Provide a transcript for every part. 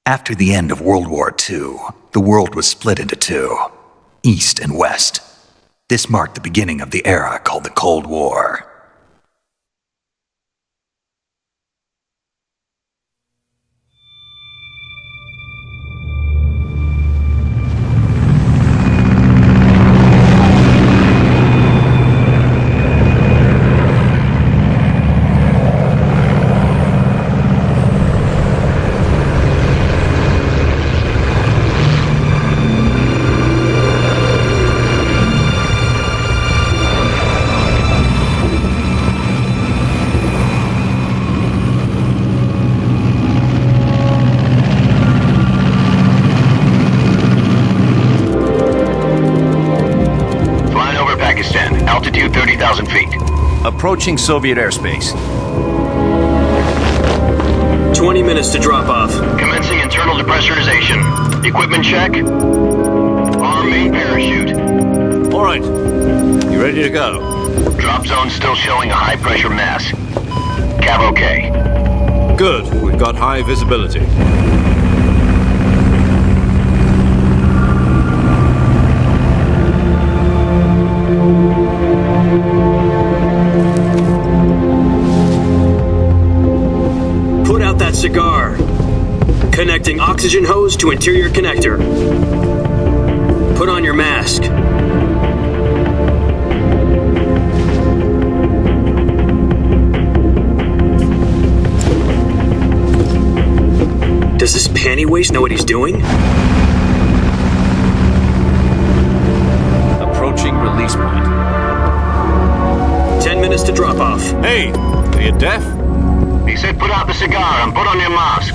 After the end of World War II, the world was split into two, East and West. This marked the beginning of the era called the Cold War. Altitude 30,000 feet. Approaching Soviet airspace. 20 minutes to drop off. Commencing internal depressurization. Equipment check. Arm main parachute. All right. You ready to go? Drop zone still showing a high pressure mass. Cav okay. Good. We've got high visibility. Put out that cigar. Connecting oxygen hose to interior connector. Put on your mask. Does this panty waste know what he's doing? Approaching release point. 10 minutes to drop off. Hey, are you deaf? He said put out the cigar and put on your mask.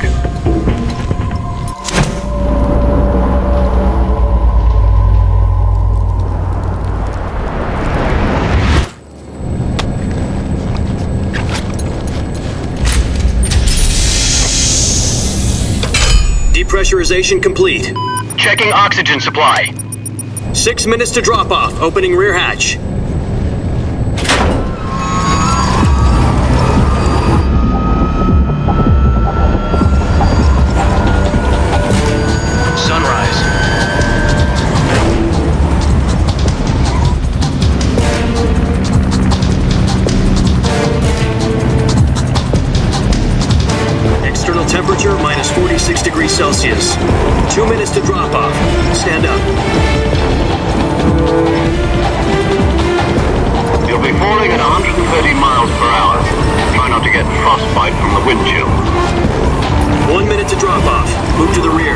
Depressurization complete. Checking oxygen supply. 6 minutes to drop off. Opening rear hatch. Sunrise. External temperature minus 46 degrees Celsius. 2 minutes to drop off. Stand up. You'll be falling at 130 miles per hour. Try not to get frostbite from the wind chill. 1 minute to drop off. Move to the rear.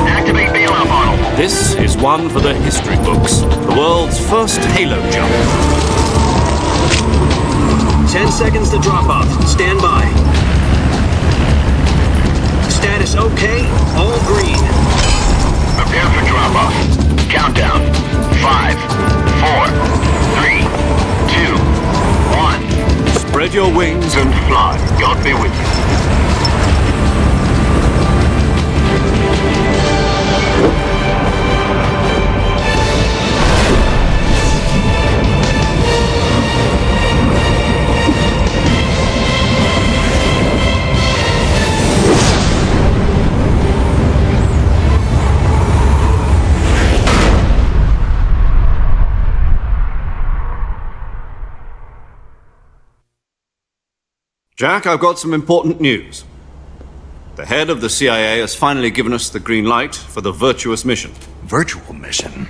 Activate bailout model. This is one for the history books. The world's first halo jump. 10 seconds to drop off. Stand by. Status okay. All green. Prepare for drop off. Countdown. 5, 4, 3, 2, 1. Spread your wings And fly. God be with you. Jack, I've got some important news. The head of the CIA has finally given us the green light for the virtuous mission. Virtual mission?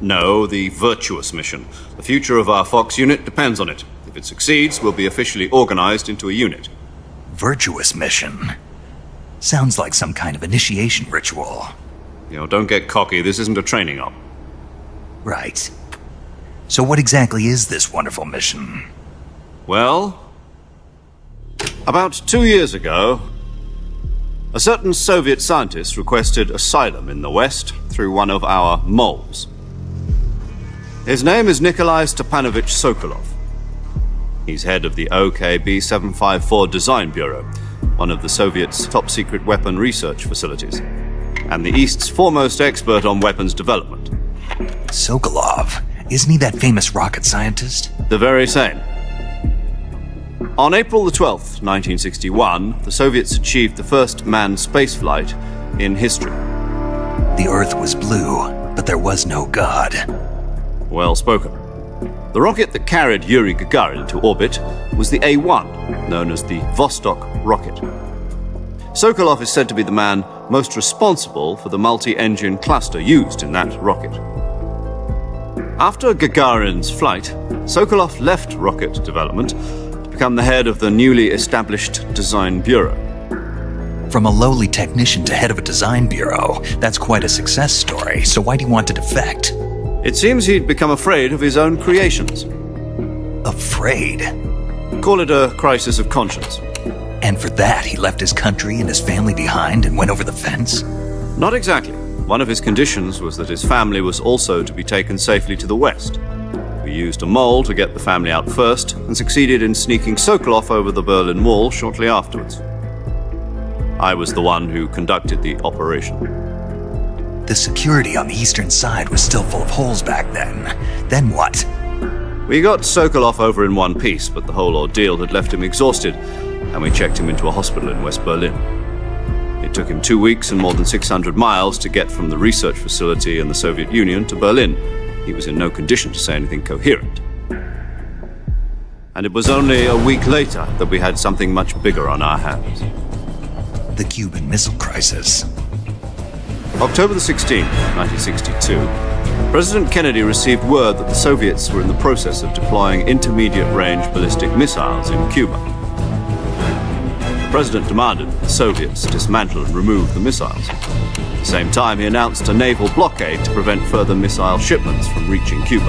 No, the virtuous mission. The future of our Fox unit depends on it. If it succeeds, we'll be officially organized into a unit. Virtuous mission? Sounds like some kind of initiation ritual. You know, don't get cocky. This isn't a training op. Right. So what exactly is this wonderful mission? Well, about 2 years ago, a certain Soviet scientist requested asylum in the West through one of our moles. His name is Nikolai Stepanovich Sokolov. He's head of the OKB-754 Design Bureau, one of the Soviets' top-secret weapon research facilities, and the East's foremost expert on weapons development. Sokolov? Isn't he that famous rocket scientist? The very same. On April the 12th, 1961, the Soviets achieved the first manned spaceflight in history. The Earth was blue, but there was no God. Well spoken. The rocket that carried Yuri Gagarin to orbit was the A-1, known as the Vostok rocket. Sokolov is said to be the man most responsible for the multi-engine cluster used in that rocket. After Gagarin's flight, Sokolov left rocket development to become the head of the newly established Design Bureau. From a lowly technician to head of a design bureau, that's quite a success story, so why do you want to defect? It seems he'd become afraid of his own creations. Afraid? Call it a crisis of conscience. And for that, he left his country and his family behind and went over the fence? Not exactly. One of his conditions was that his family was also to be taken safely to the west. We used a mole to get the family out first and succeeded in sneaking Sokolov over the Berlin Wall shortly afterwards. I was the one who conducted the operation. The security on the eastern side was still full of holes back then. Then what? We got Sokolov over in one piece, but the whole ordeal had left him exhausted, and we checked him into a hospital in West Berlin. It took him 2 weeks and more than 600 miles to get from the research facility in the Soviet Union to Berlin. He was in no condition to say anything coherent. And it was only a week later that we had something much bigger on our hands. The Cuban Missile Crisis. October the 16th, 1962, President Kennedy received word that the Soviets were in the process of deploying intermediate-range ballistic missiles in Cuba. The President demanded that the Soviets dismantle and remove the missiles. At the same time, he announced a naval blockade to prevent further missile shipments from reaching Cuba.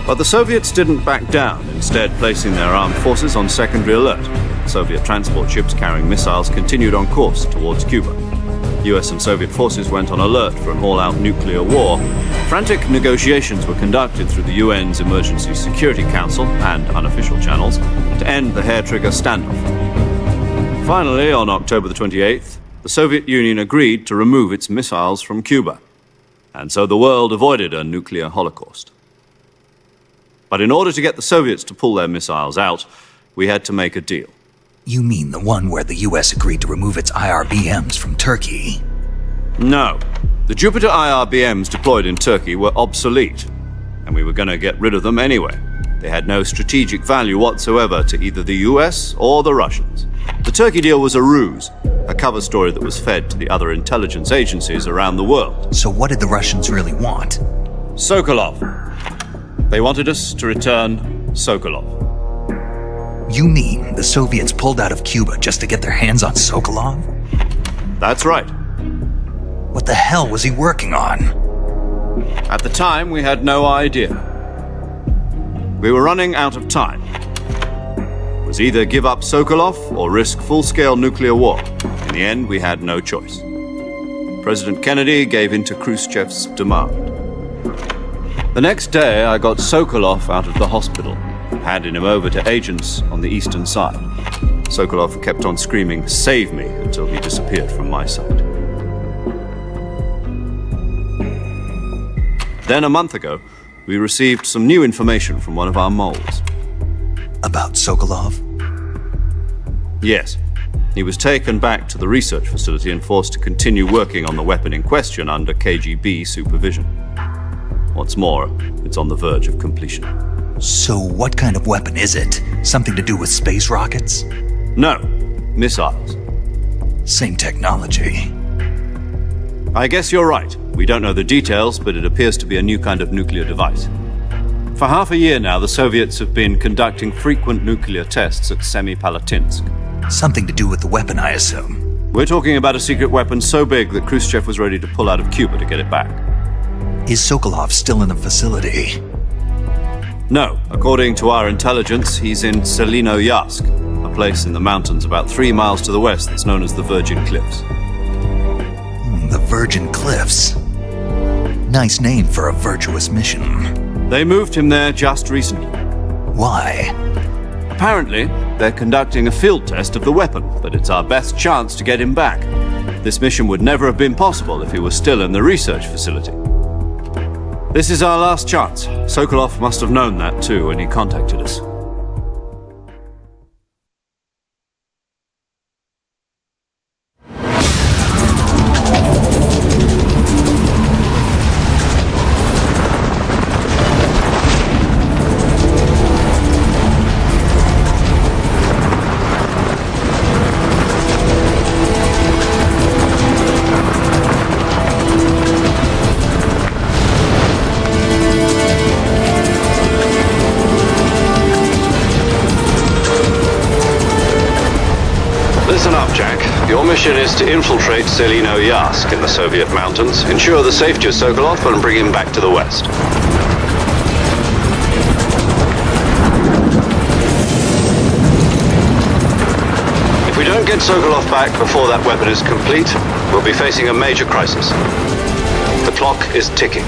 But the Soviets didn't back down, instead placing their armed forces on secondary alert. Soviet transport ships carrying missiles continued on course towards Cuba. US and Soviet forces went on alert for an all-out nuclear war. Frantic negotiations were conducted through the UN's Emergency Security Council and unofficial channels to end the hair-trigger standoff. Finally, on October the 28th, the Soviet Union agreed to remove its missiles from Cuba. And so the world avoided a nuclear holocaust. But in order to get the Soviets to pull their missiles out, we had to make a deal. You mean the one where the US agreed to remove its IRBMs from Turkey? No. The Jupiter IRBMs deployed in Turkey were obsolete, and we were going to get rid of them anyway. They had no strategic value whatsoever to either the US or the Russians. The Turkey deal was a ruse, a cover story that was fed to the other intelligence agencies around the world. So what did the Russians really want? Sokolov. They wanted us to return Sokolov. You mean the Soviets pulled out of Cuba just to get their hands on Sokolov? That's right. What the hell was he working on? At the time, we had no idea. We were running out of time. It was either give up Sokolov or risk full-scale nuclear war. In the end, we had no choice. President Kennedy gave in to Khrushchev's demand. The next day, I got Sokolov out of the hospital, handing him over to agents on the eastern side. Sokolov kept on screaming, "Save me," until he disappeared from my sight. Then a month ago, we received some new information from one of our moles. About Sokolov? Yes. He was taken back to the research facility and forced to continue working on the weapon in question under KGB supervision. What's more, it's on the verge of completion. So what kind of weapon is it? Something to do with space rockets? No, missiles. Same technology. I guess you're right. We don't know the details, but it appears to be a new kind of nuclear device. For half a year now, the Soviets have been conducting frequent nuclear tests at Semipalatinsk. Something to do with the weapon, I assume. We're talking about a secret weapon so big that Khrushchev was ready to pull out of Cuba to get it back. Is Sokolov still in the facility? No. According to our intelligence, he's in Selinoyarsk, a place in the mountains about 3 miles to the west that's known as the Virgin Cliffs. The Virgin Cliffs. Nice name for a virtuous mission. They moved him there just recently. Why? Apparently, they're conducting a field test of the weapon, but it's our best chance to get him back. This mission would never have been possible if he was still in the research facility. This is our last chance. Sokolov must have known that too when he contacted us. is to infiltrate Selino Yask in the Soviet mountains, ensure the safety of Sokolov, and bring him back to the west. If we don't get Sokolov back before that weapon is complete, we'll be facing a major crisis. The clock is ticking.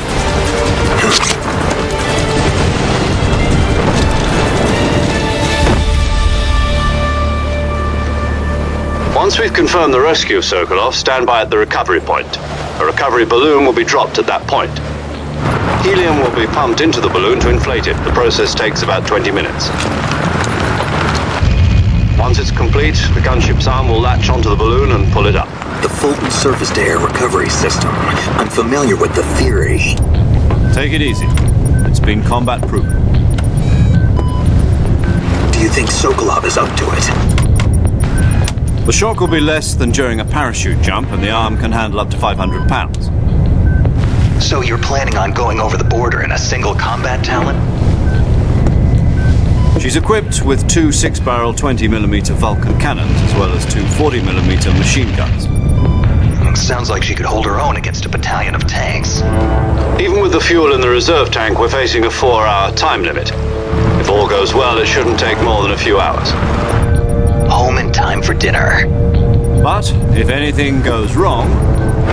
Once we've confirmed the rescue of Sokolov, stand by at the recovery point. A recovery balloon will be dropped at that point. Helium will be pumped into the balloon to inflate it. The process takes about 20 minutes. Once it's complete, the gunship's arm will latch onto the balloon and pull it up. The Fulton surface-to-air recovery system. I'm familiar with the theory. Take it easy. It's been combat-proven. Do you think Sokolov is up to it? The shock will be less than during a parachute jump, and the arm can handle up to 500 pounds. So you're planning on going over the border in a single combat Talon? She's equipped with two 6-barrel 20mm Vulcan cannons, as well as two 40mm machine guns. Sounds like she could hold her own against a battalion of tanks. Even with the fuel in the reserve tank, we're facing a 4-hour time limit. If all goes well, it shouldn't take more than a few hours. Home in time for dinner. But if anything goes wrong,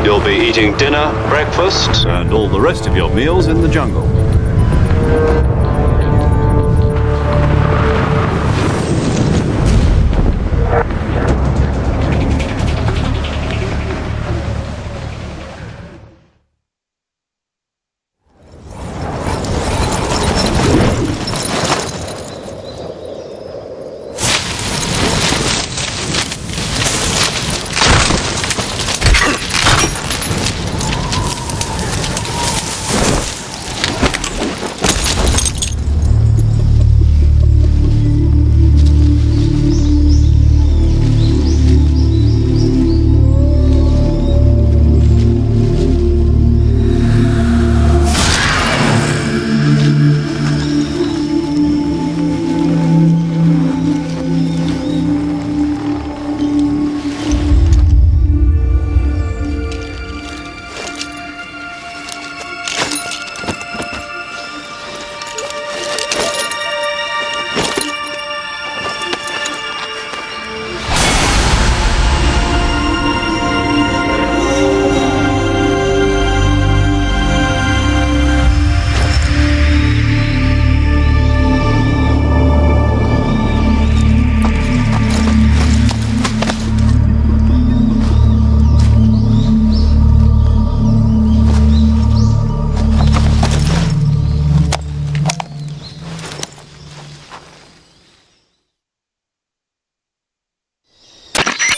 you'll be eating dinner, breakfast, and all the rest of your meals in the jungle.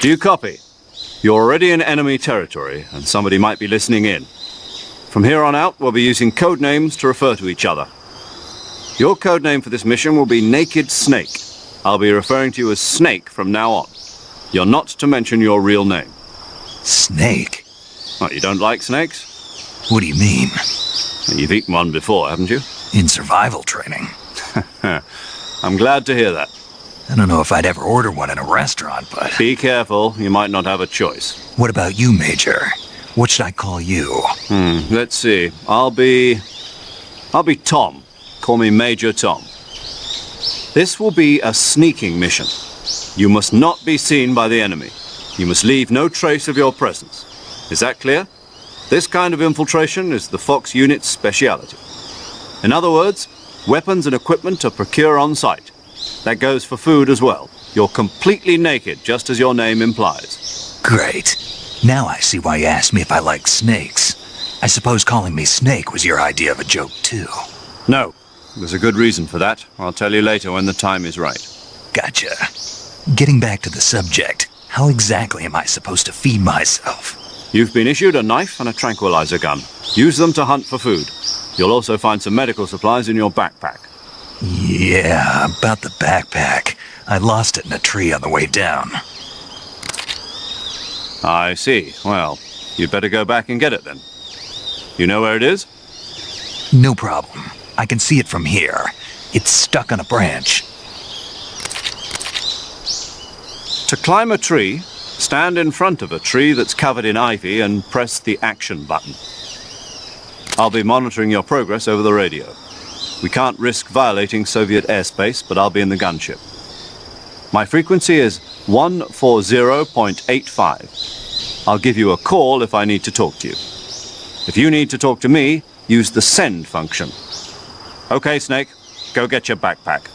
Do you copy? You're already in enemy territory, and somebody might be listening in. From here on out, we'll be using code names to refer to each other. Your code name for this mission will be Naked Snake. I'll be referring to you as Snake from now on. You're not to mention your real name. Snake? What, you don't like snakes? What do you mean? You've eaten one before, haven't you? In survival training. I'm glad to hear that. I don't know if I'd ever order one in a restaurant, but... Be careful, you might not have a choice. What about you, Major? What should I call you? Let's see. I'll be Tom. Call me Major Tom. This will be a sneaking mission. You must not be seen by the enemy. You must leave no trace of your presence. Is that clear? This kind of infiltration is the Fox unit's speciality. In other words, weapons and equipment are procured on site. That goes for food as well. You're completely naked, just as your name implies. Great. Now I see why you asked me if I like snakes. I suppose calling me Snake was your idea of a joke, too. No. There's a good reason for that. I'll tell you later when the time is right. Gotcha. Getting back to the subject, how exactly am I supposed to feed myself? You've been issued a knife and a tranquilizer gun. Use them to hunt for food. You'll also find some medical supplies in your backpack. Yeah, about the backpack. I lost it in a tree on the way down. I see. Well, you'd better go back and get it then. You know where it is? No problem. I can see it from here. It's stuck on a branch. To climb a tree, Stand in front of a tree that's covered in ivy and press the action button. I'll be monitoring your progress over the radio. We can't risk violating Soviet airspace, but I'll be in the gunship. My frequency is 140.85. I'll give you a call if I need to talk to you. If you need to talk to me, use the send function. Okay, Snake, go get your backpack.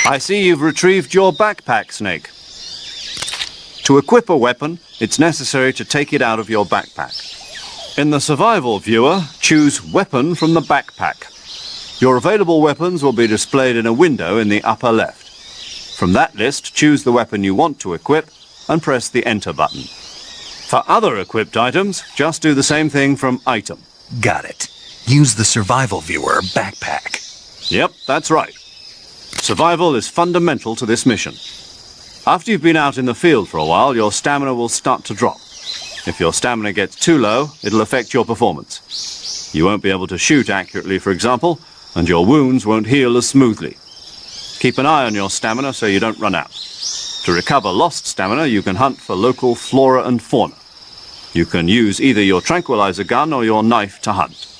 I see you've retrieved your backpack, Snake. To equip a weapon, it's necessary to take it out of your backpack. In the survival viewer, choose Weapon from the backpack. Your available weapons will be displayed in a window in the upper left. From that list, choose the weapon you want to equip and press the Enter button. For other equipped items, just do the same thing from Item. Got it. Use the survival viewer backpack. Yep, that's right. Survival is fundamental to this mission. After you've been out in the field for a while, your stamina will start to drop. If your stamina gets too low, it'll affect your performance. You won't be able to shoot accurately, for example, and your wounds won't heal as smoothly. Keep an eye on your stamina so you don't run out. To recover lost stamina, you can hunt for local flora and fauna. You can use either your tranquilizer gun or your knife to hunt.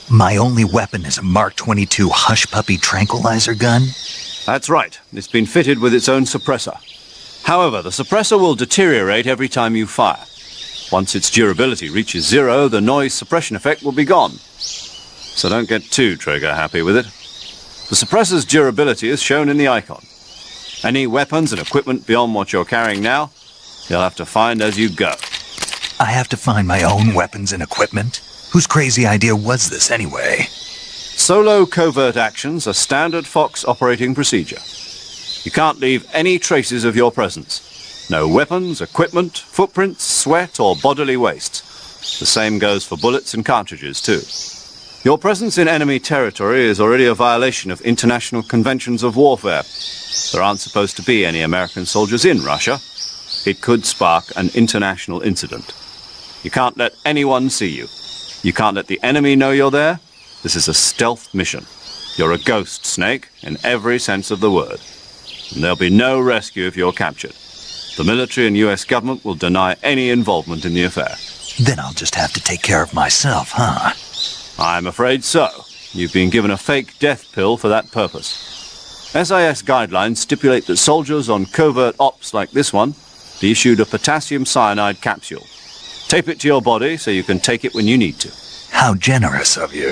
My only weapon is a Mark 22 Hush Puppy tranquilizer gun? That's right. It's been fitted with its own suppressor. However, the suppressor will deteriorate every time you fire. Once its durability reaches 0, the noise suppression effect will be gone. So don't get too trigger-happy with it. The suppressor's durability is shown in the icon. Any weapons and equipment beyond what you're carrying now, you'll have to find as you go. I have to find my own weapons and equipment? Whose crazy idea was this anyway? Solo covert actions are standard Fox operating procedure. You can't leave any traces of your presence. No weapons, equipment, footprints, sweat, or bodily waste. The same goes for bullets and cartridges, too. Your presence in enemy territory is already a violation of international conventions of warfare. There aren't supposed to be any American soldiers in Russia. It could spark an international incident. You can't let anyone see you. You can't let the enemy know you're there. This is a stealth mission. You're a ghost, Snake, in every sense of the word. And there'll be no rescue if you're captured. The military and US government will deny any involvement in the affair. Then I'll just have to take care of myself, huh? I'm afraid so. You've been given a fake death pill for that purpose. SIS guidelines stipulate that soldiers on covert ops like this one be issued a potassium cyanide capsule. Tape it to your body so you can take it when you need to. How generous of you.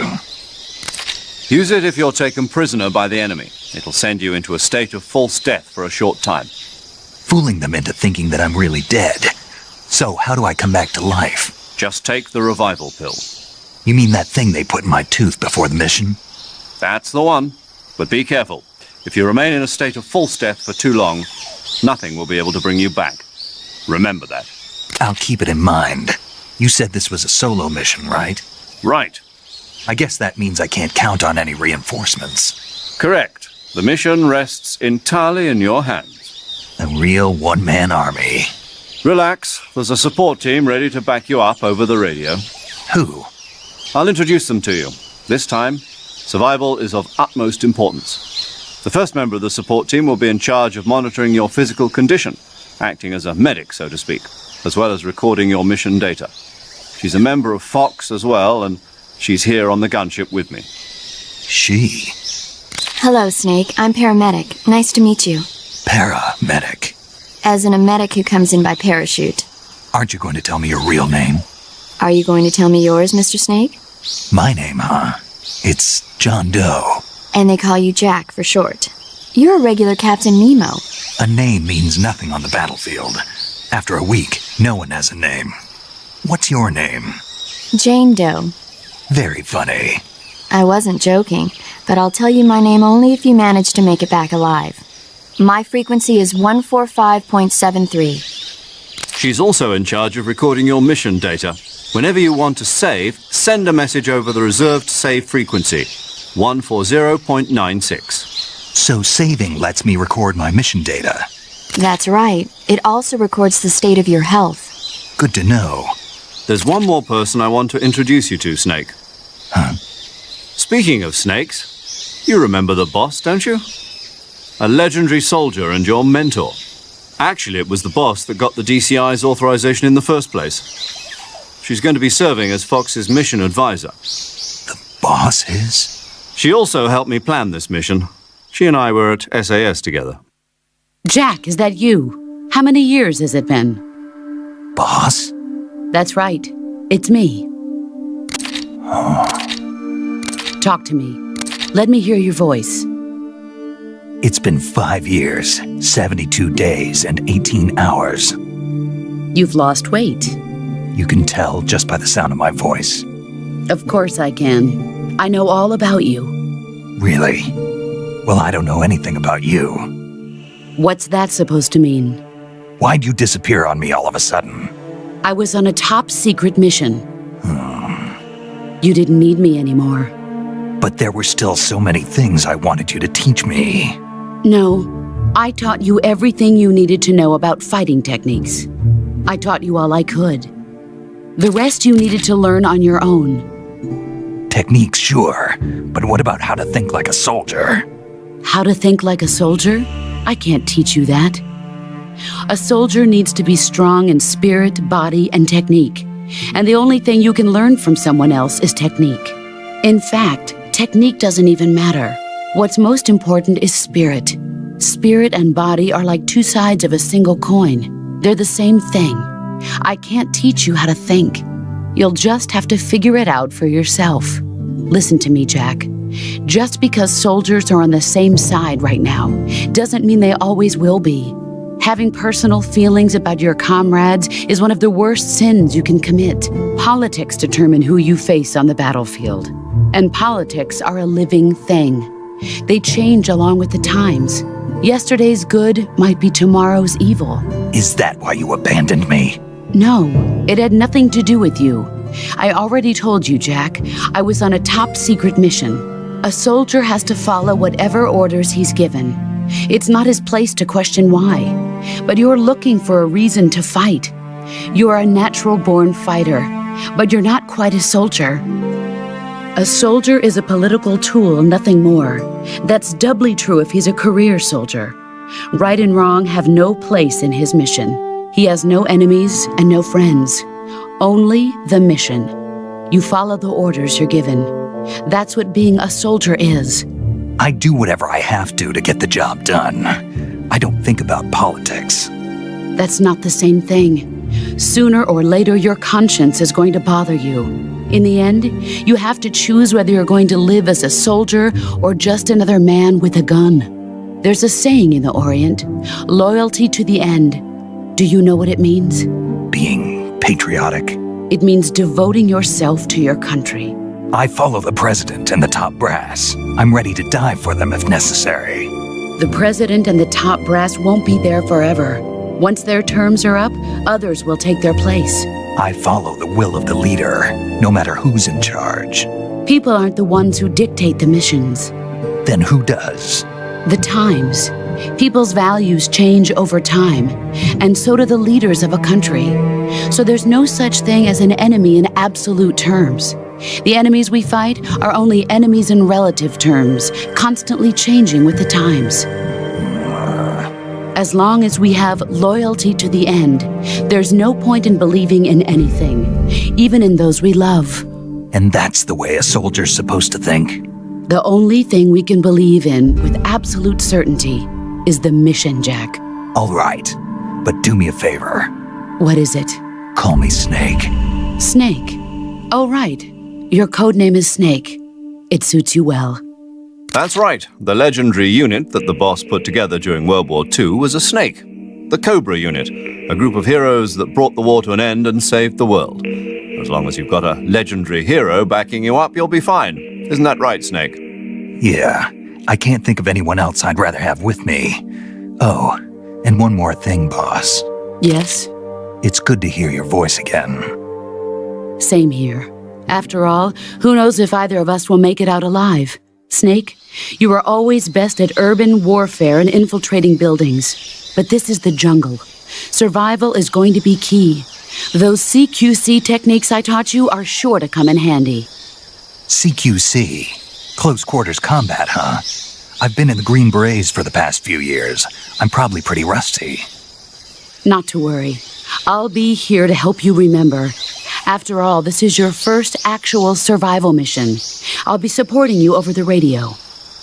Use it if you're taken prisoner by the enemy. It'll send you into a state of false death for a short time. Fooling them into thinking that I'm really dead. So how do I come back to life? Just take the revival pill. You mean that thing they put in my tooth before the mission? That's the one. But be careful. If you remain in a state of false death for too long, nothing will be able to bring you back. Remember that. I'll keep it in mind. You said this was a solo mission, right? Right. I guess that means I can't count on any reinforcements. Correct. The mission rests entirely in your hands. A real one-man army. Relax. There's a support team ready to back you up over the radio. Who? I'll introduce them to you. This time, survival is of utmost importance. The first member of the support team will be in charge of monitoring your physical condition, acting as a medic, so to speak, as well as recording your mission data. She's a member of Fox as well, and she's here on the gunship with me. She? Hello, Snake. I'm paramedic. Nice to meet you. Paramedic. As in a medic who comes in by parachute. Aren't you going to tell me your real name? Are you going to tell me yours, Mr. Snake? My name, huh? It's John Doe. And they call you Jack for short. You're a regular Captain Nemo. A name means nothing on the battlefield. After a week, no one has a name. What's your name? Jane Doe. Very funny. I wasn't joking, but I'll tell you my name only if you manage to make it back alive. My frequency is 145.73. She's also in charge of recording your mission data. Whenever you want to save, send a message over the reserved save frequency, 140.96. So saving lets me record my mission data. That's right. It also records the state of your health. Good to know. There's one more person I want to introduce you to, Snake. Huh? Speaking of snakes, you remember the boss, don't you? A legendary soldier and your mentor. Actually, it was the boss that got the DCI's authorization in the first place. She's going to be serving as Fox's mission advisor. The boss is? She also helped me plan this mission. She and I were at SAS together. Jack, is that you? How many years has it been? Boss? That's right. It's me. Talk to me. Let me hear your voice. It's been 5 years, 72 days, and 18 hours. You've lost weight. You can tell just by the sound of my voice. Of course I can. I know all about you. Really? Well, I don't know anything about you. What's that supposed to mean? Why'd you disappear on me all of a sudden? I was on a top secret mission. You didn't need me anymore. But there were still so many things I wanted you to teach me. No, I taught you everything you needed to know about fighting techniques. I taught you all I could. The rest you needed to learn on your own. Techniques, sure. But what about how to think like a soldier? How to think like a soldier? I can't teach you that. A soldier needs to be strong in spirit, body, and technique. And the only thing you can learn from someone else is technique. In fact, technique doesn't even matter. What's most important is spirit. Spirit and body are like two sides of a single coin. They're the same thing. I can't teach you how to think. You'll just have to figure it out for yourself. Listen to me, Jack. Just because soldiers are on the same side right now doesn't mean they always will be. Having personal feelings about your comrades is one of the worst sins you can commit. Politics determine who you face on the battlefield. And politics are a living thing. They change along with the times. Yesterday's good might be tomorrow's evil. Is that why you abandoned me? No, it had nothing to do with you. I already told you, Jack. I was on a top secret mission. A soldier has to follow whatever orders he's given. It's not his place to question why. But you're looking for a reason to fight. You're a natural-born fighter, but you're not quite a soldier. A soldier is a political tool, nothing more. That's doubly true if he's a career soldier. Right and wrong have no place in his mission. He has no enemies and no friends. Only the mission. You follow the orders you're given. That's what being a soldier is. I do whatever I have to get the job done. I don't think about politics. That's not the same thing. Sooner or later, your conscience is going to bother you. In the end, you have to choose whether you're going to live as a soldier or just another man with a gun. There's a saying in the Orient, loyalty to the end. Do you know what it means? Being patriotic. It means devoting yourself to your country. I follow the president and the top brass. I'm ready to die for them if necessary. The president and the top brass won't be there forever. Once their terms are up, others will take their place. I follow the will of the leader, no matter who's in charge. People aren't the ones who dictate the missions. Then who does? The times. People's values change over time, and so do the leaders of a country. So there's no such thing as an enemy in absolute terms. The enemies we fight are only enemies in relative terms, constantly changing with the times. As long as we have loyalty to the end, there's no point in believing in anything, even in those we love. And that's the way a soldier's supposed to think? The only thing we can believe in with absolute certainty is the mission, Jack. All right, but do me a favor. What is it? Call me Snake. Snake. Oh, right. Your code name is Snake. It suits you well. That's right. The legendary unit that the boss put together during World War II was a snake. The Cobra unit, a group of heroes that brought the war to an end and saved the world. As long as you've got a legendary hero backing you up, you'll be fine. Isn't that right, Snake? Yeah, I can't think of anyone else I'd rather have with me. Oh, and one more thing, boss. Yes? It's good to hear your voice again. Same here. After all, who knows if either of us will make it out alive? Snake, you are always best at urban warfare and infiltrating buildings. But this is the jungle. Survival is going to be key. Those CQC techniques I taught you are sure to come in handy. CQC? Close quarters combat, huh? I've been in the Green Berets for the past few years. I'm probably pretty rusty. Not to worry. I'll be here to help you remember. After all, this is your first actual survival mission. I'll be supporting you over the radio.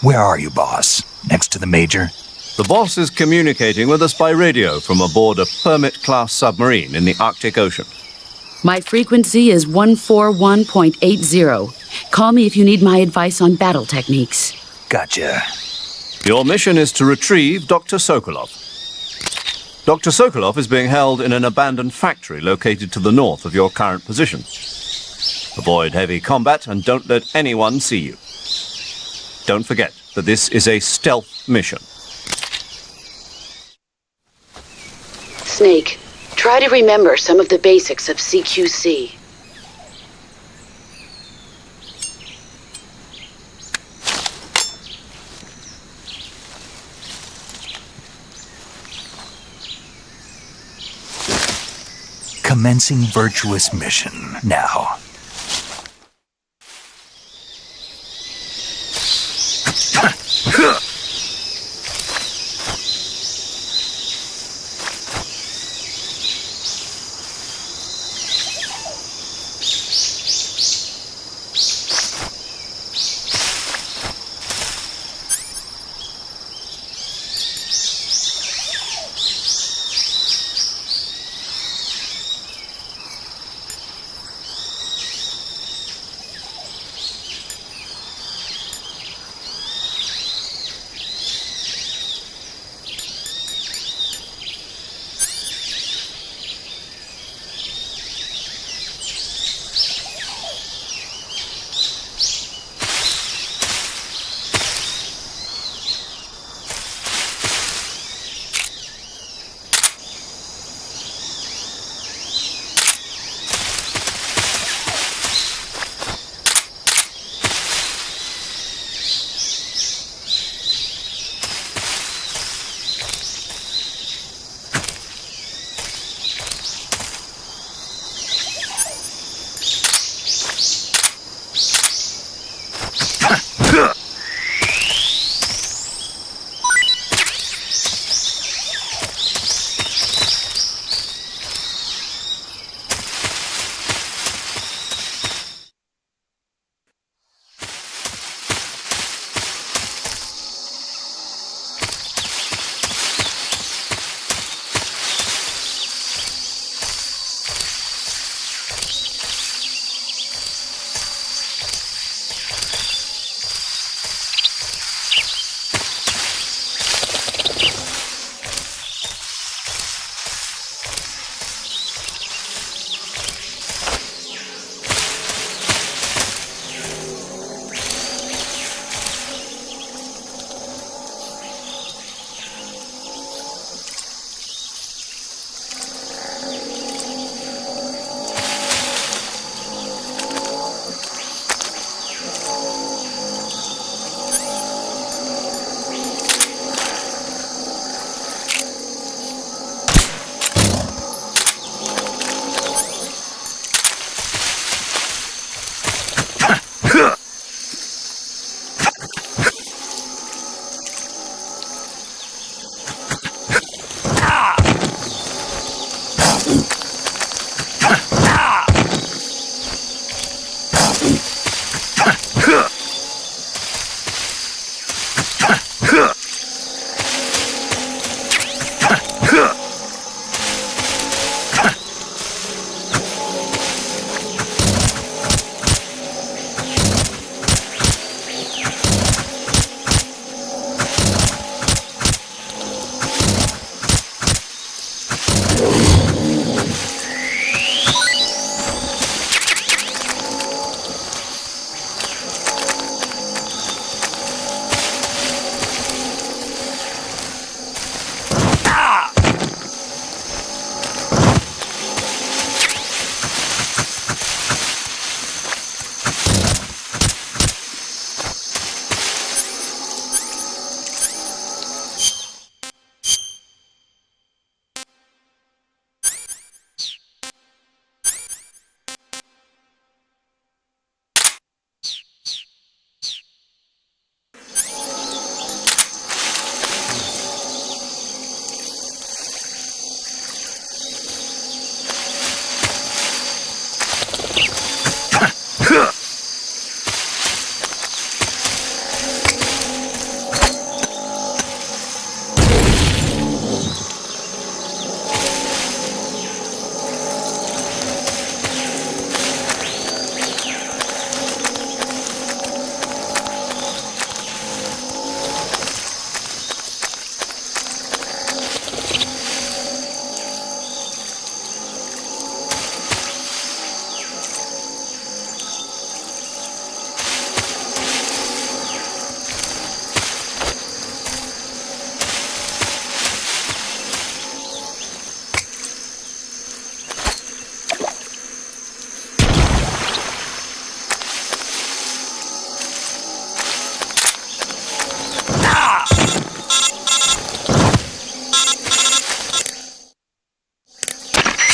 Where are you, boss? Next to the major? The boss is communicating with us by radio from aboard a Permit-class submarine in the Arctic Ocean. My frequency is 141.80. Call me if you need my advice on battle techniques. Gotcha. Your mission is to retrieve Dr. Sokolov. Dr. Sokolov is being held in an abandoned factory located to the north of your current position. Avoid heavy combat and don't let anyone see you. Don't forget that this is a stealth mission. Snake, try to remember some of the basics of CQC. Commencing virtuous mission now.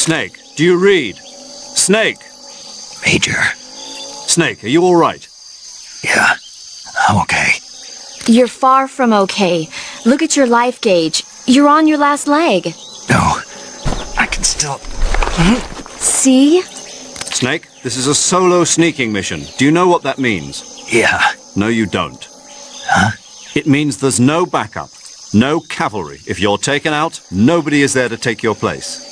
Snake, do you read? Snake! Major. Snake, are you all right? Yeah, I'm okay. You're far from okay. Look at your life gauge. You're on your last leg. No, I can still... See? Snake, this is a solo sneaking mission. Do you know what that means? Yeah. No, you don't. Huh? It means there's no backup, no cavalry. If you're taken out, nobody is there to take your place.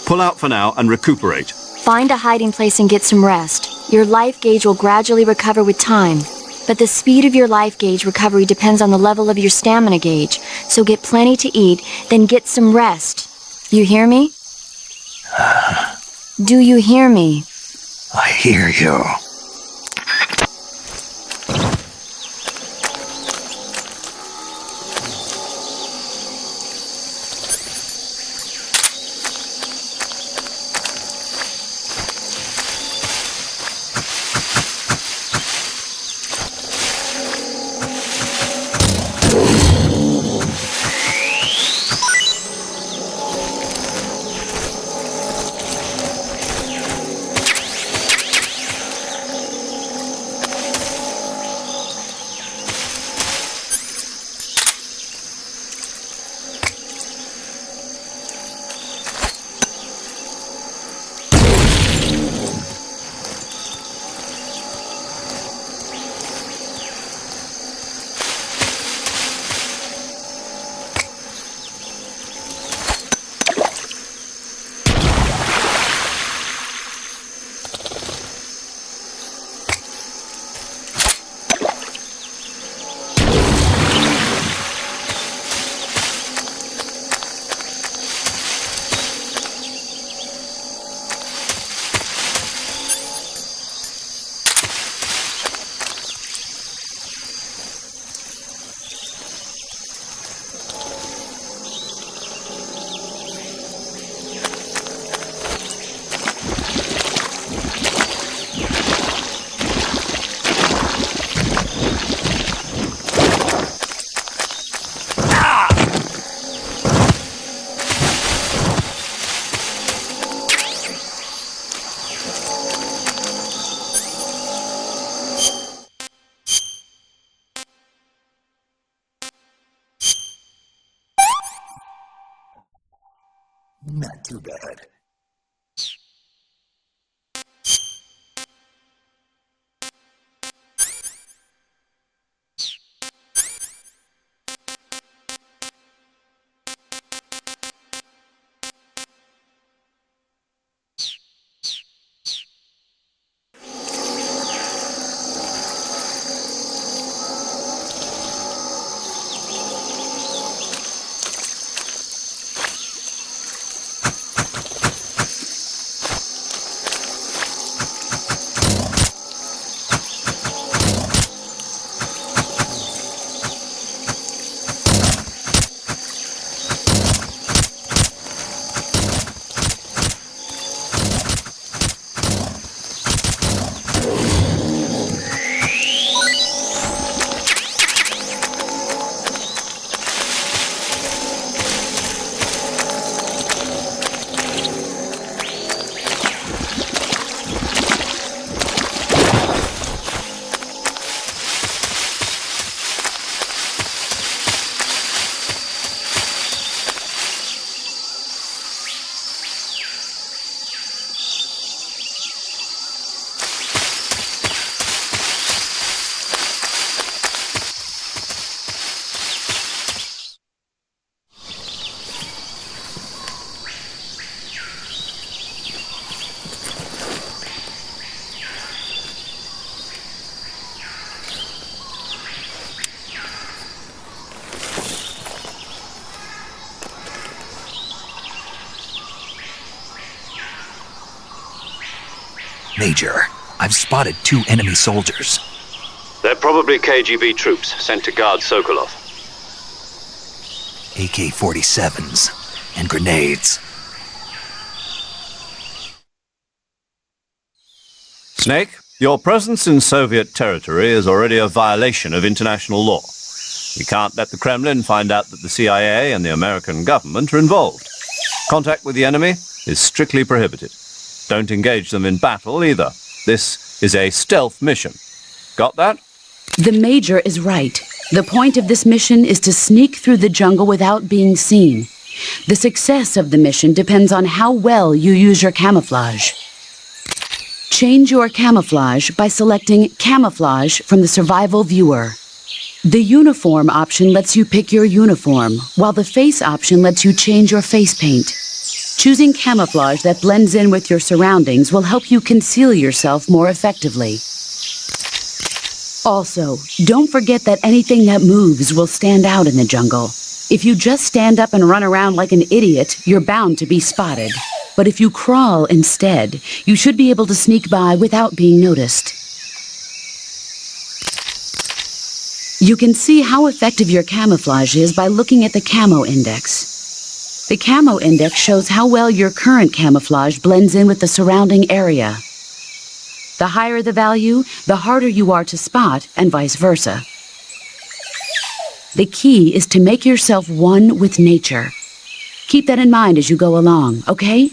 Pull out for now and recuperate. Find a hiding place and get some rest. Your life gauge will gradually recover with time. But the speed of your life gauge recovery depends on the level of your stamina gauge. So get plenty to eat, then get some rest. You hear me? Do you hear me? I hear you. Not too bad. Major, I've spotted 2 enemy soldiers. They're probably KGB troops sent to guard Sokolov. AK-47s and grenades. Snake, your presence in Soviet territory is already a violation of international law. We can't let the Kremlin find out that the CIA and the American government are involved. Contact with the enemy is strictly prohibited. Don't engage them in battle either. This is a stealth mission. Got that? The Major is right. The point of this mission is to sneak through the jungle without being seen. The success of the mission depends on how well you use your camouflage. Change your camouflage by selecting Camouflage from the Survival Viewer. The Uniform option lets you pick your uniform, while the Face option lets you change your face paint. Choosing camouflage that blends in with your surroundings will help you conceal yourself more effectively. Also, don't forget that anything that moves will stand out in the jungle. If you just stand up and run around like an idiot, you're bound to be spotted. But if you crawl instead, you should be able to sneak by without being noticed. You can see how effective your camouflage is by looking at the Camo Index. The Camo Index shows how well your current camouflage blends in with the surrounding area. The higher the value, the harder you are to spot, and vice versa. The key is to make yourself one with nature. Keep that in mind as you go along, okay?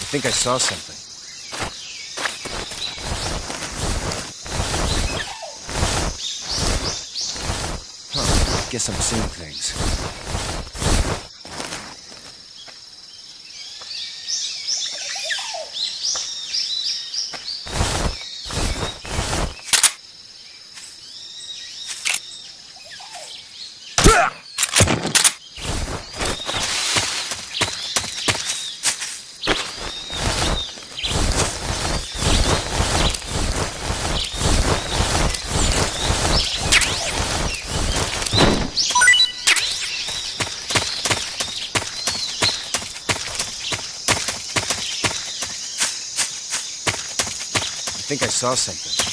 I think I saw something. Huh, guess I'm seeing things. think I saw something.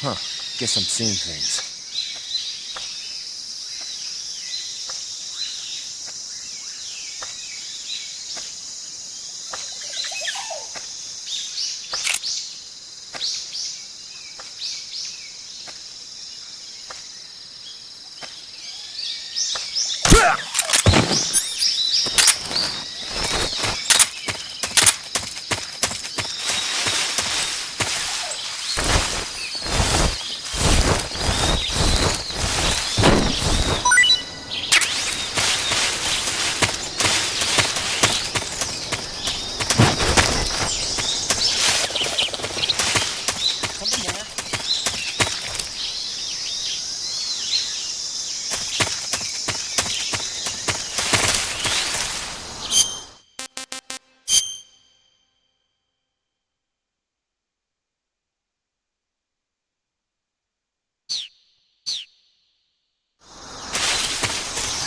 Huh. Guess I'm seeing things.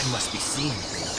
I must be seeing things.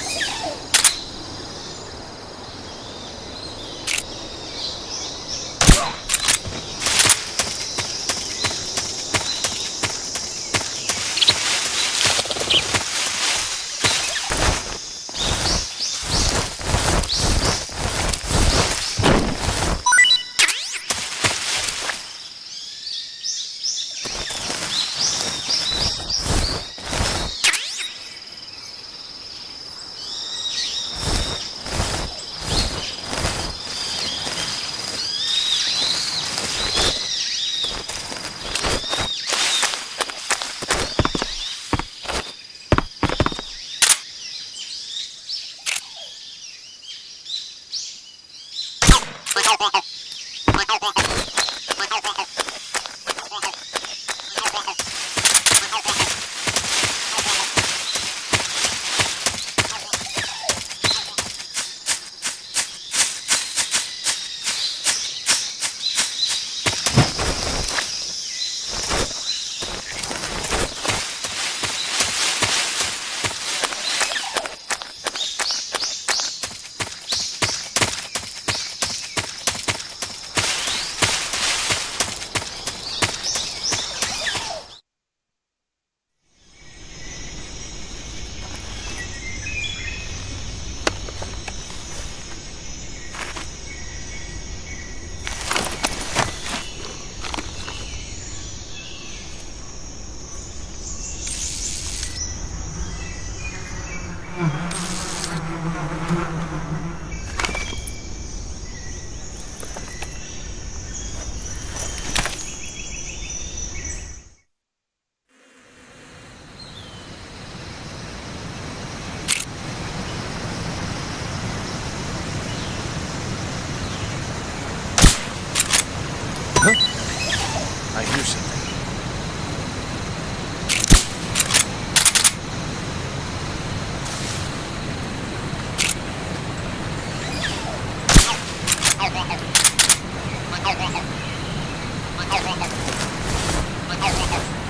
I hear something.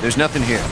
There's nothing here.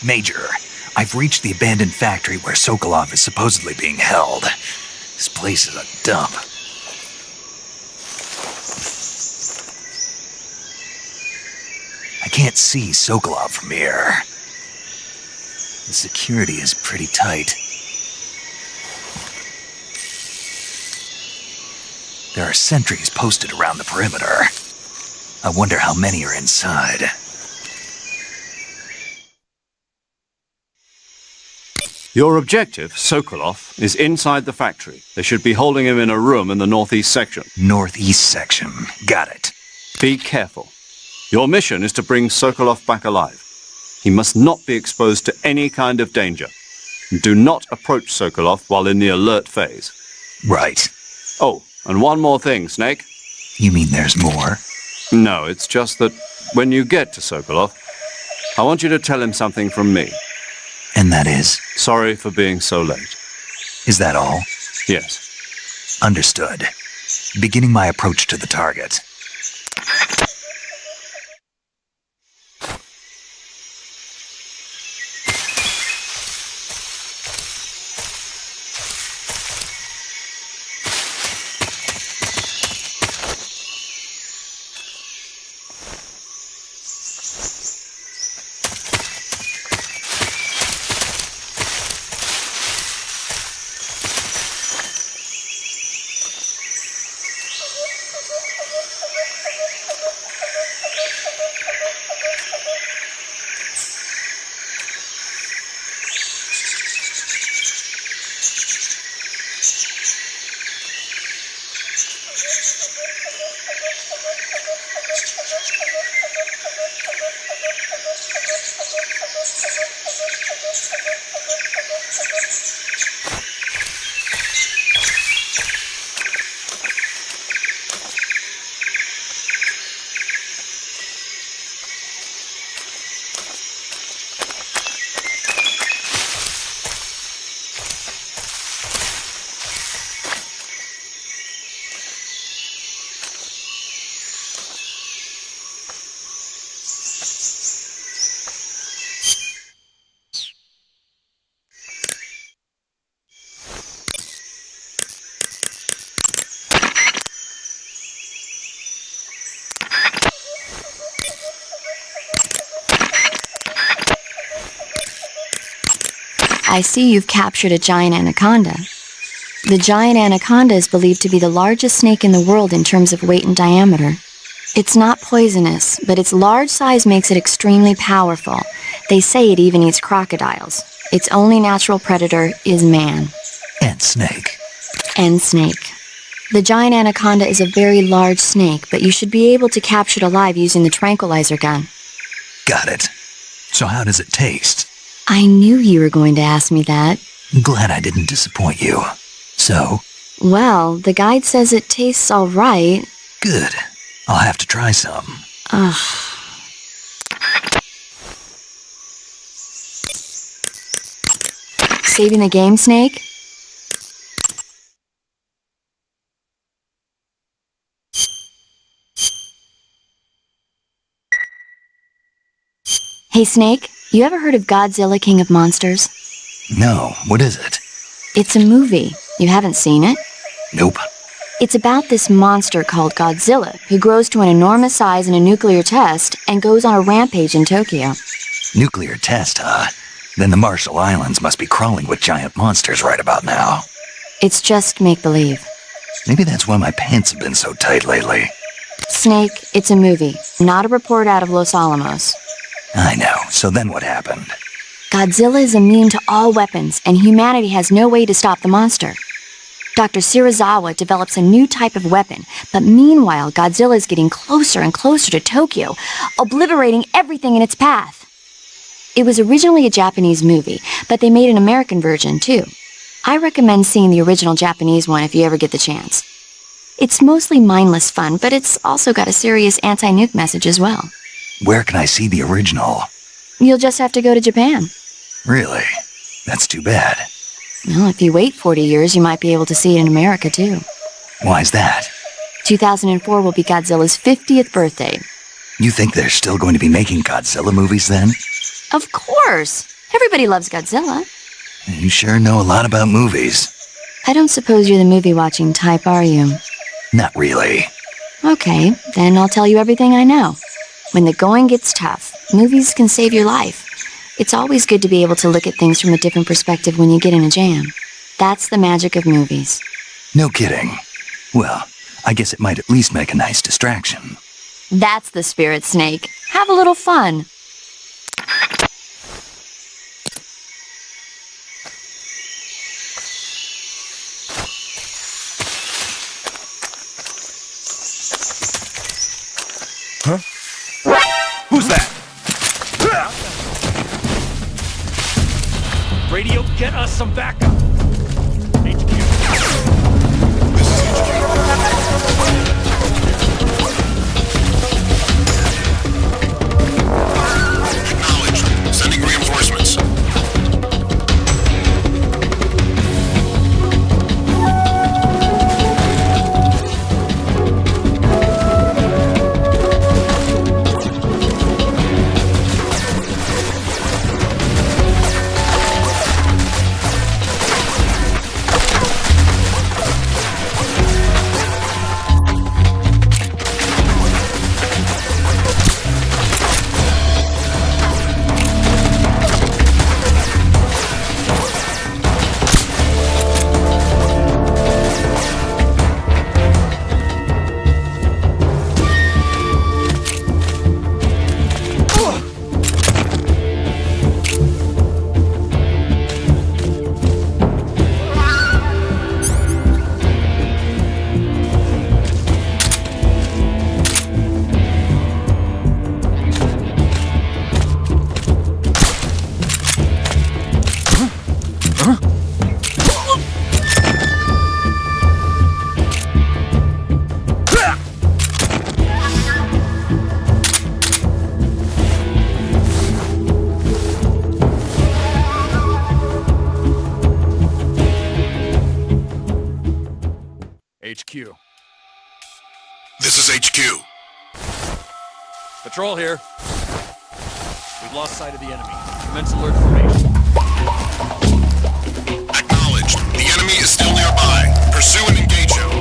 Major, I've reached the abandoned factory where Sokolov is supposedly being held. This place is a dump. I can't see Sokolov from here. The security is pretty tight. There are sentries posted around the perimeter. I wonder how many are inside. Your objective, Sokolov, is inside the factory. They should be holding him in a room in the northeast section. Northeast section. Got it. Be careful. Your mission is to bring Sokolov back alive. He must not be exposed to any kind of danger. Do not approach Sokolov while in the alert phase. Right. Oh, and one more thing, Snake. You mean there's more? No, it's just that when you get to Sokolov, I want you to tell him something from me. And that is? Sorry for being so late. Is that all? Yes. Understood. Beginning my approach to the target. I see you've captured a giant anaconda. The giant anaconda is believed to be the largest snake in the world in terms of weight and diameter. It's not poisonous, but its large size makes it extremely powerful. They say it even eats crocodiles. Its only natural predator is man. And snake. And snake. The giant anaconda is a very large snake, but you should be able to capture it alive using the tranquilizer gun. Got it. So how does it taste? I knew you were going to ask me that. Glad I didn't disappoint you. So? Well, the guide says it tastes all right. Good. I'll have to try some. Ugh. Saving the game, Snake? Hey, Snake, you ever heard of Godzilla, King of Monsters? No, what is it? It's a movie. You haven't seen it? Nope. It's about this monster called Godzilla, who grows to an enormous size in a nuclear test and goes on a rampage in Tokyo. Nuclear test, huh? Then the Marshall Islands must be crawling with giant monsters right about now. It's just make-believe. Maybe that's why my pants have been so tight lately. Snake, it's a movie, not a report out of Los Alamos. I know. So then what happened? Godzilla is immune to all weapons, and humanity has no way to stop the monster. Dr. Shirazawa develops a new type of weapon, but meanwhile, Godzilla is getting closer and closer to Tokyo, obliterating everything in its path. It was originally a Japanese movie, but they made an American version, too. I recommend seeing the original Japanese one if you ever get the chance. It's mostly mindless fun, but it's also got a serious anti-nuke message as well. Where can I see the original? You'll just have to go to Japan. Really? That's too bad. Well, if you wait 40 years, you might be able to see it in America, too. Why's that? 2004 will be Godzilla's 50th birthday. You think they're still going to be making Godzilla movies then? Of course! Everybody loves Godzilla. You sure know a lot about movies. I don't suppose you're the movie-watching type, are you? Not really. Okay, then I'll tell you everything I know. When the going gets tough, movies can save your life. It's always good to be able to look at things from a different perspective when you get in a jam. That's the magic of movies. No kidding. Well, I guess it might at least make a nice distraction. That's the spirit, Snake. Have a little fun. Huh? Who's that? Radio, get us some backup. HQ. This is HQ. Acknowledged. Sending reinforcements. HQ. This is HQ. Patrol here. We've lost sight of the enemy. Commence alert formation. Acknowledged. The enemy is still nearby. Pursue and engage him.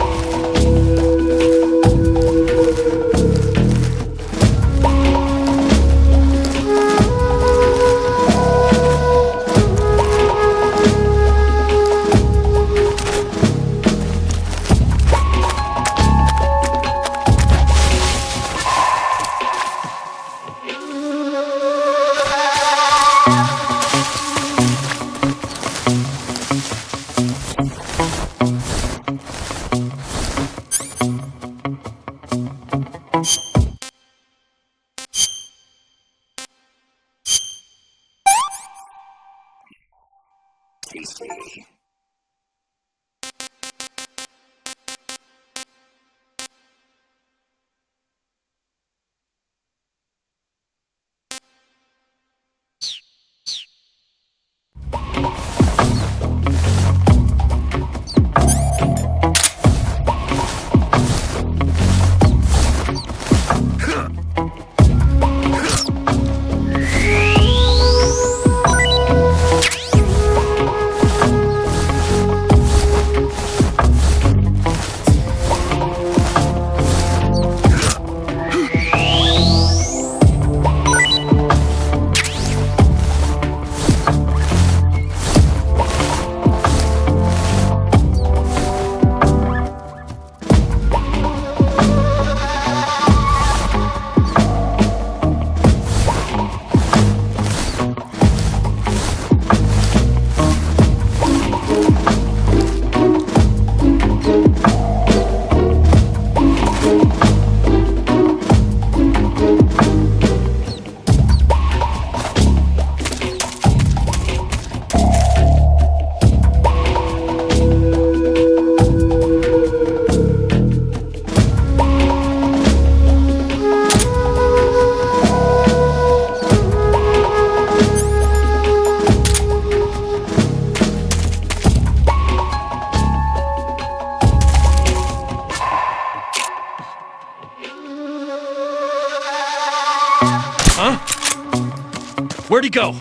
Where'd he go?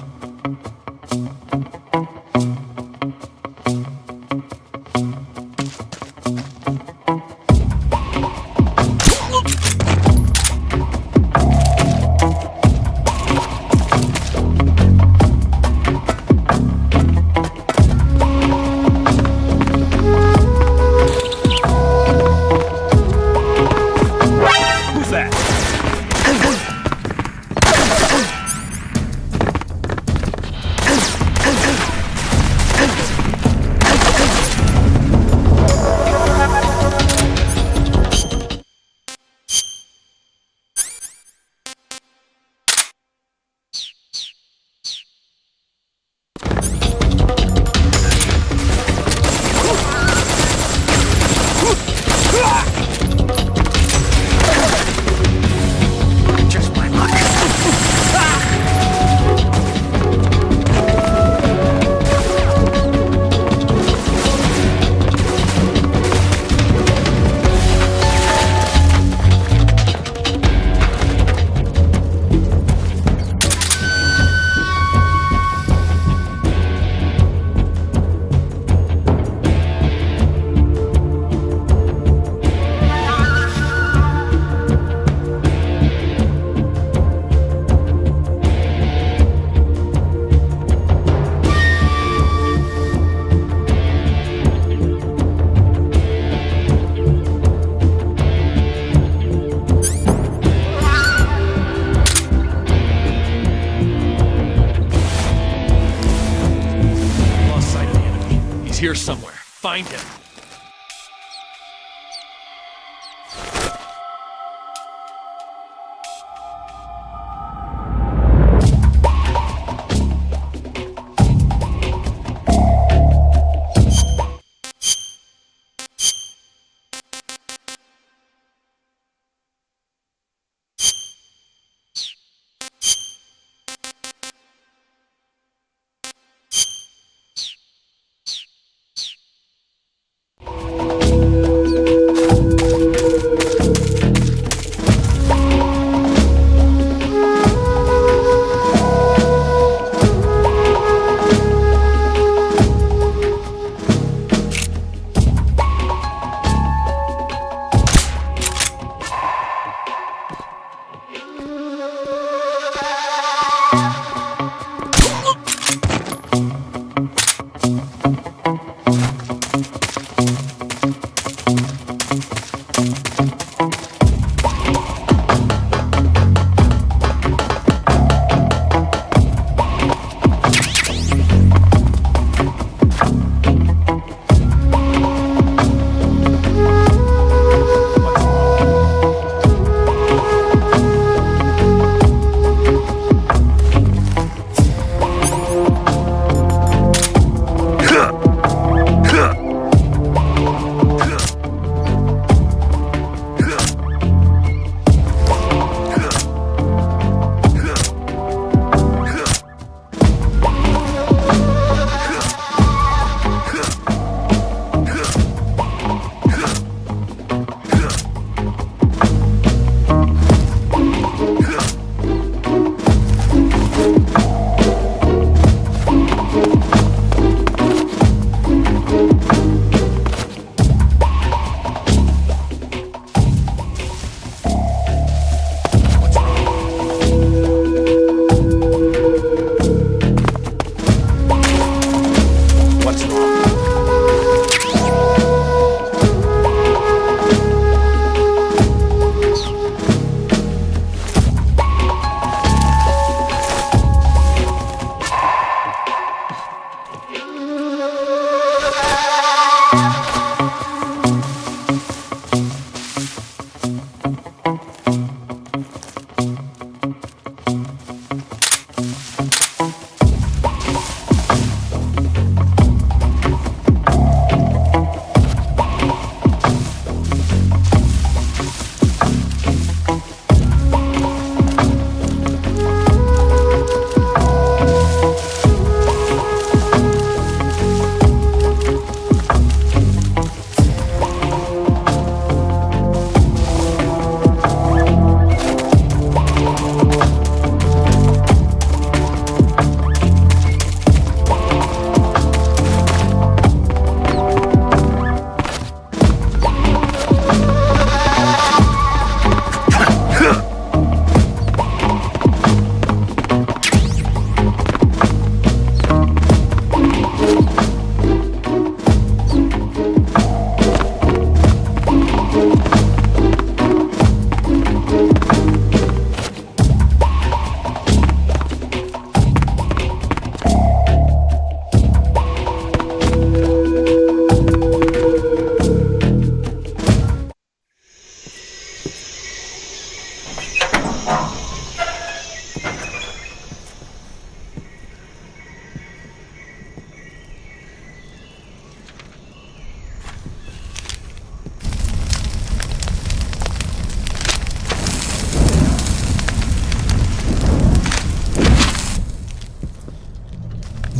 somewhere. Find him.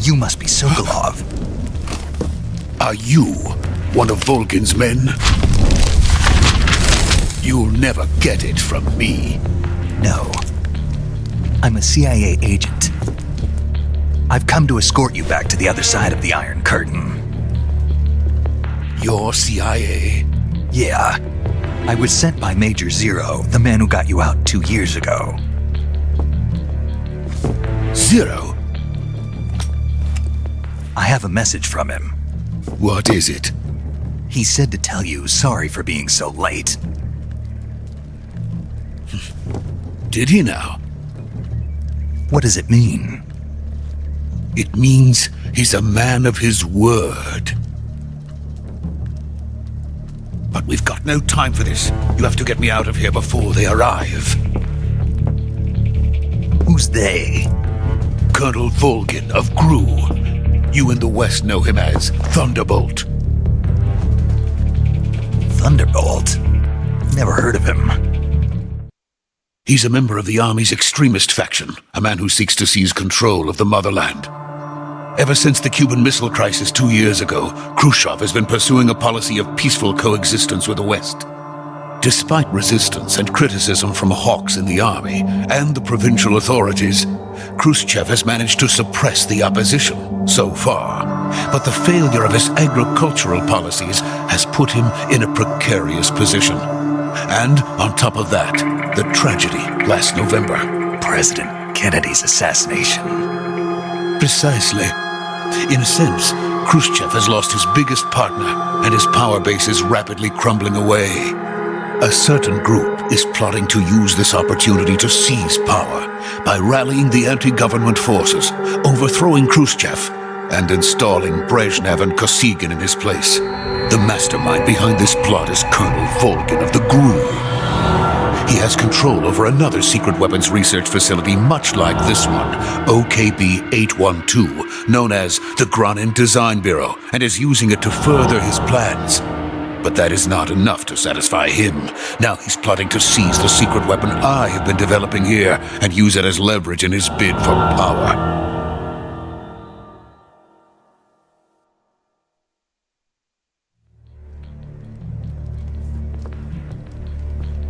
You must be Sokolov. Are you one of Volgin's men? You'll never get it from me. No. I'm a CIA agent. I've come to escort you back to the other side of the Iron Curtain. You're CIA? Yeah. I was sent by Major Zero, the man who got you out 2 years ago. Zero? I have a message from him. What is it? He said to tell you sorry for being so late. Did he now? What does it mean? It means he's a man of his word. But we've got no time for this. You have to get me out of here before they arrive. Who's they? Colonel Volgin of Gru. You in the West know him as Thunderbolt. Thunderbolt? Never heard of him. He's a member of the Army's extremist faction, a man who seeks to seize control of the motherland. Ever since the Cuban Missile Crisis 2 years ago, Khrushchev has been pursuing a policy of peaceful coexistence with the West. Despite resistance and criticism from hawks in the army and the provincial authorities, Khrushchev has managed to suppress the opposition so far. But the failure of his agricultural policies has put him in a precarious position. And on top of that, the tragedy last November. President Kennedy's assassination. Precisely. In a sense, Khrushchev has lost his biggest partner, and his power base is rapidly crumbling away. A certain group is plotting to use this opportunity to seize power by rallying the anti-government forces, overthrowing Khrushchev, and installing Brezhnev and Kosygin in his place. The mastermind behind this plot is Colonel Volgin of the Gru. He has control over another secret weapons research facility much like this one, OKB-812, known as the Granin Design Bureau, and is using it to further his plans. But that is not enough to satisfy him. Now he's plotting to seize the secret weapon I have been developing here and use it as leverage in his bid for power.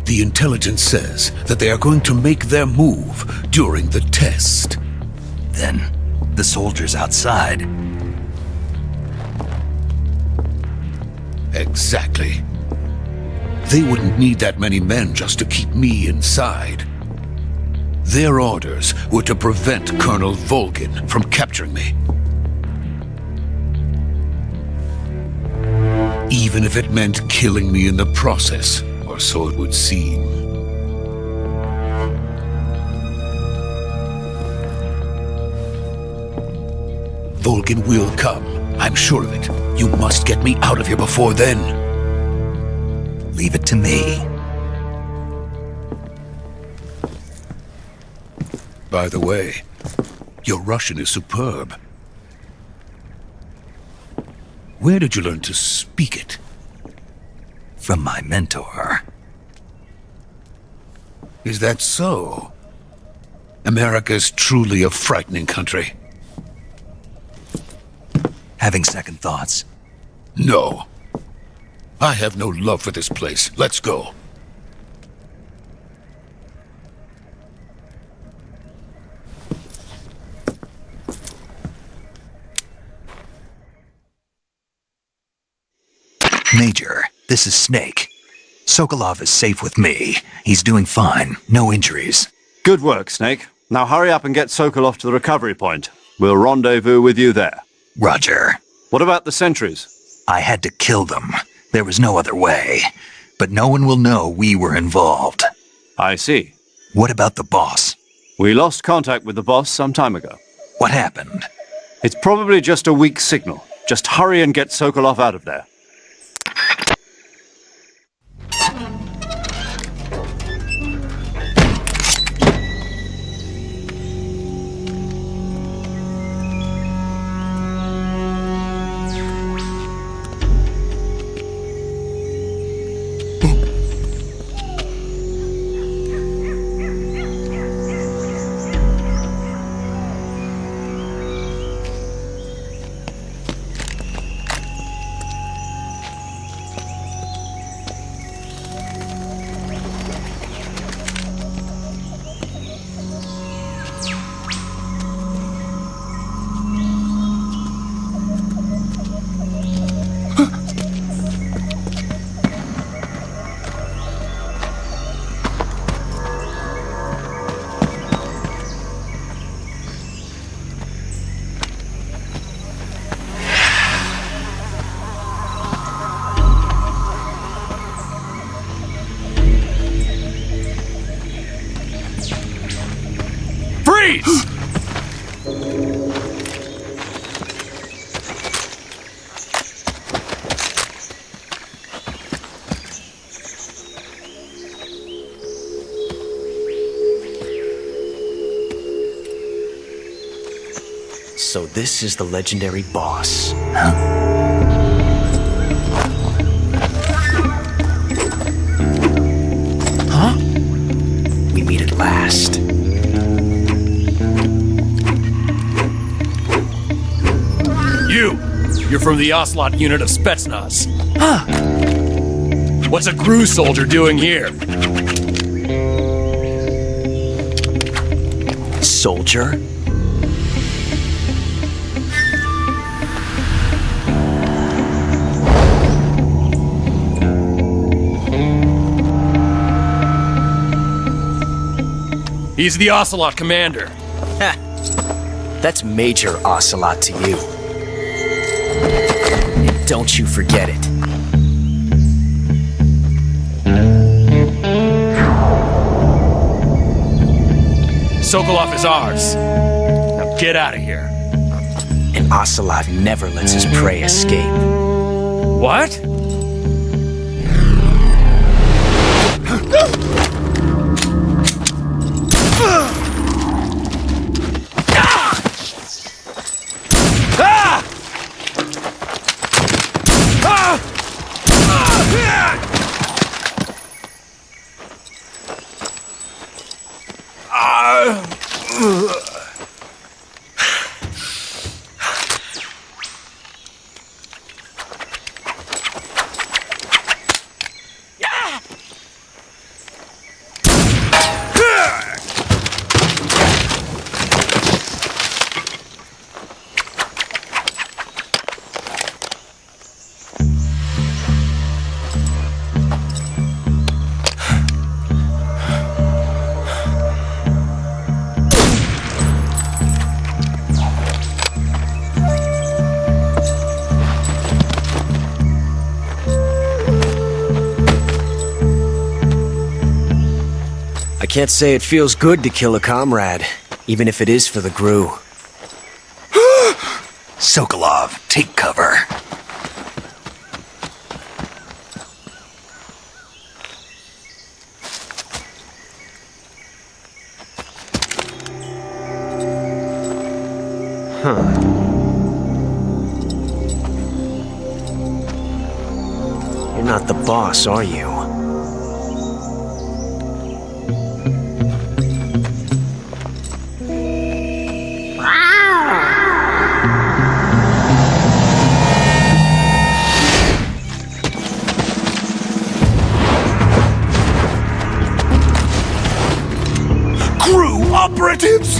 The intelligence says that they are going to make their move during the test. Then, the soldiers outside. Exactly. They wouldn't need that many men just to keep me inside. Their orders were to prevent Colonel Volgin from capturing me. Even if it meant killing me in the process. Or so it would seem. Volgin will come. I'm sure of it. You must get me out of here before then. Leave it to me. By the way, your Russian is superb. Where did you learn to speak it? From my mentor. Is that so? America's truly a frightening country. Having second thoughts? No. I have no love for this place. Let's go. Major, this is Snake. Sokolov is safe with me. He's doing fine. No injuries. Good work, Snake. Now hurry up and get Sokolov to the recovery point. We'll rendezvous with you there. Roger. What about the sentries? I had to kill them. There was no other way. But no one will know we were involved. I see. What about the boss? We lost contact with the boss some time ago. What happened? It's probably just a weak signal. Just hurry and get Sokolov out of there. Freeze! So this is the legendary boss. Huh? We meet at last. You're from the Ocelot unit of Spetsnaz. Huh. What's a GRU soldier doing here? Soldier? He's the Ocelot commander. Ha! That's Major Ocelot to you. And don't you forget it. Sokolov is ours. Now get out of here. And Ocelot never lets his prey escape. What? I can't say it feels good to kill a comrade, even if it is for the GRU. Sokolov, take cover. You're not the boss, are you? GRU operatives!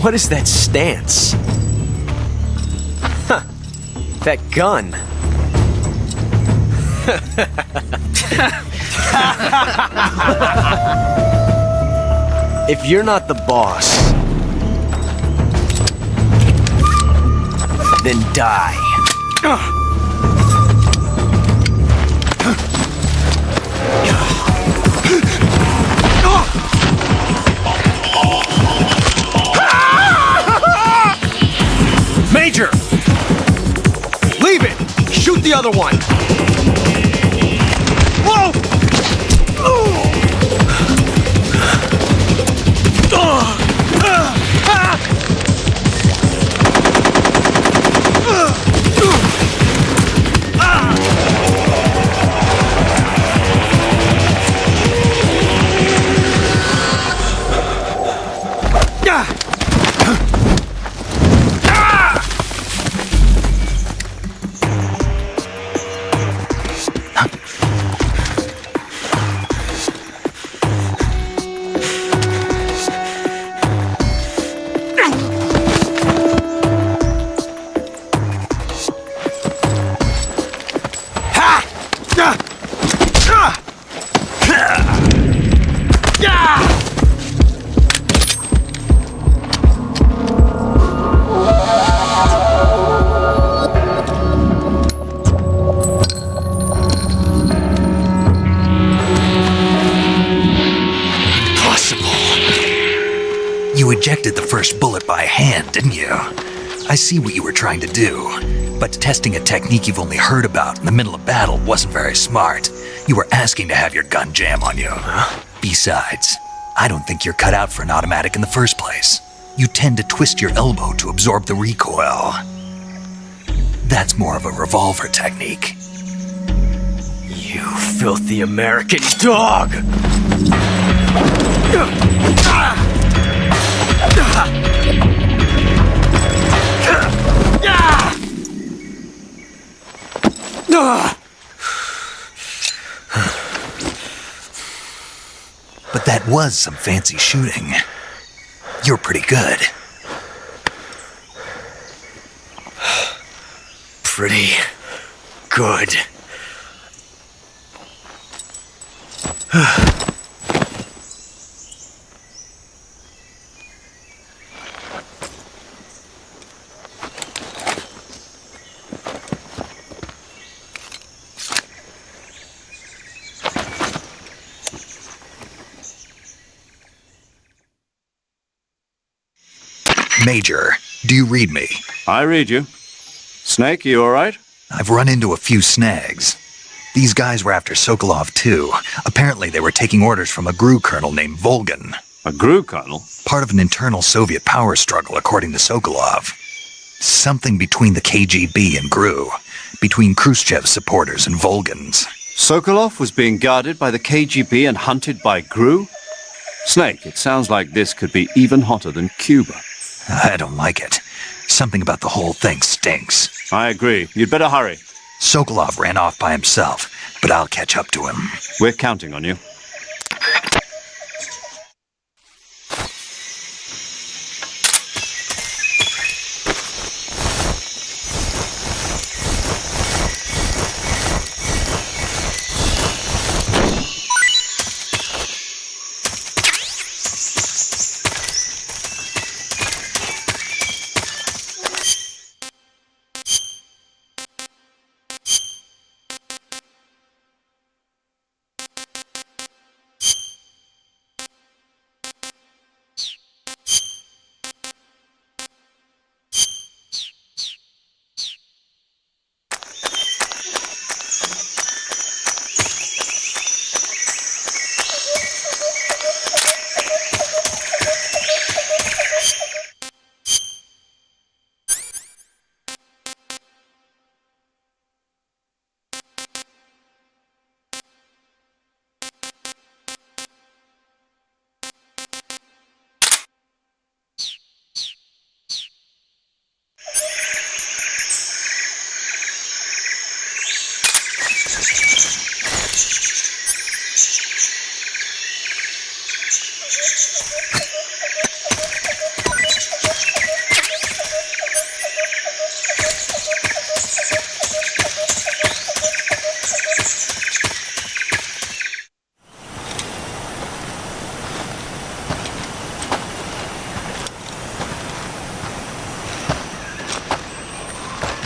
What is that stance? Huh. That gun. If you're not the boss, then die. Major! Leave it! Shoot the other one! Whoa! You ejected the first bullet by hand, didn't you? I see what you were trying to do, but testing a technique you've only heard about in the middle of battle wasn't very smart. You were asking to have your gun jam on you. Besides, I don't think you're cut out for an automatic in the first place. You tend to twist your elbow to absorb the recoil. That's more of a revolver technique. You filthy American dog! But that was some fancy shooting. You're pretty good. Pretty good. Major, do you read me? I read you. Snake, you alright? I've run into a few snags. These guys were after Sokolov too. Apparently they were taking orders from a GRU colonel named Volgan. A GRU colonel? Part of an internal Soviet power struggle, according to Sokolov. Something between the KGB and GRU. Between Khrushchev's supporters and Volgan's. Sokolov was being guarded by the KGB and hunted by GRU? Snake, it sounds like this could be even hotter than Cuba. I don't like it. Something about the whole thing stinks. I agree. You'd better hurry. Sokolov ran off by himself, but I'll catch up to him. We're counting on you.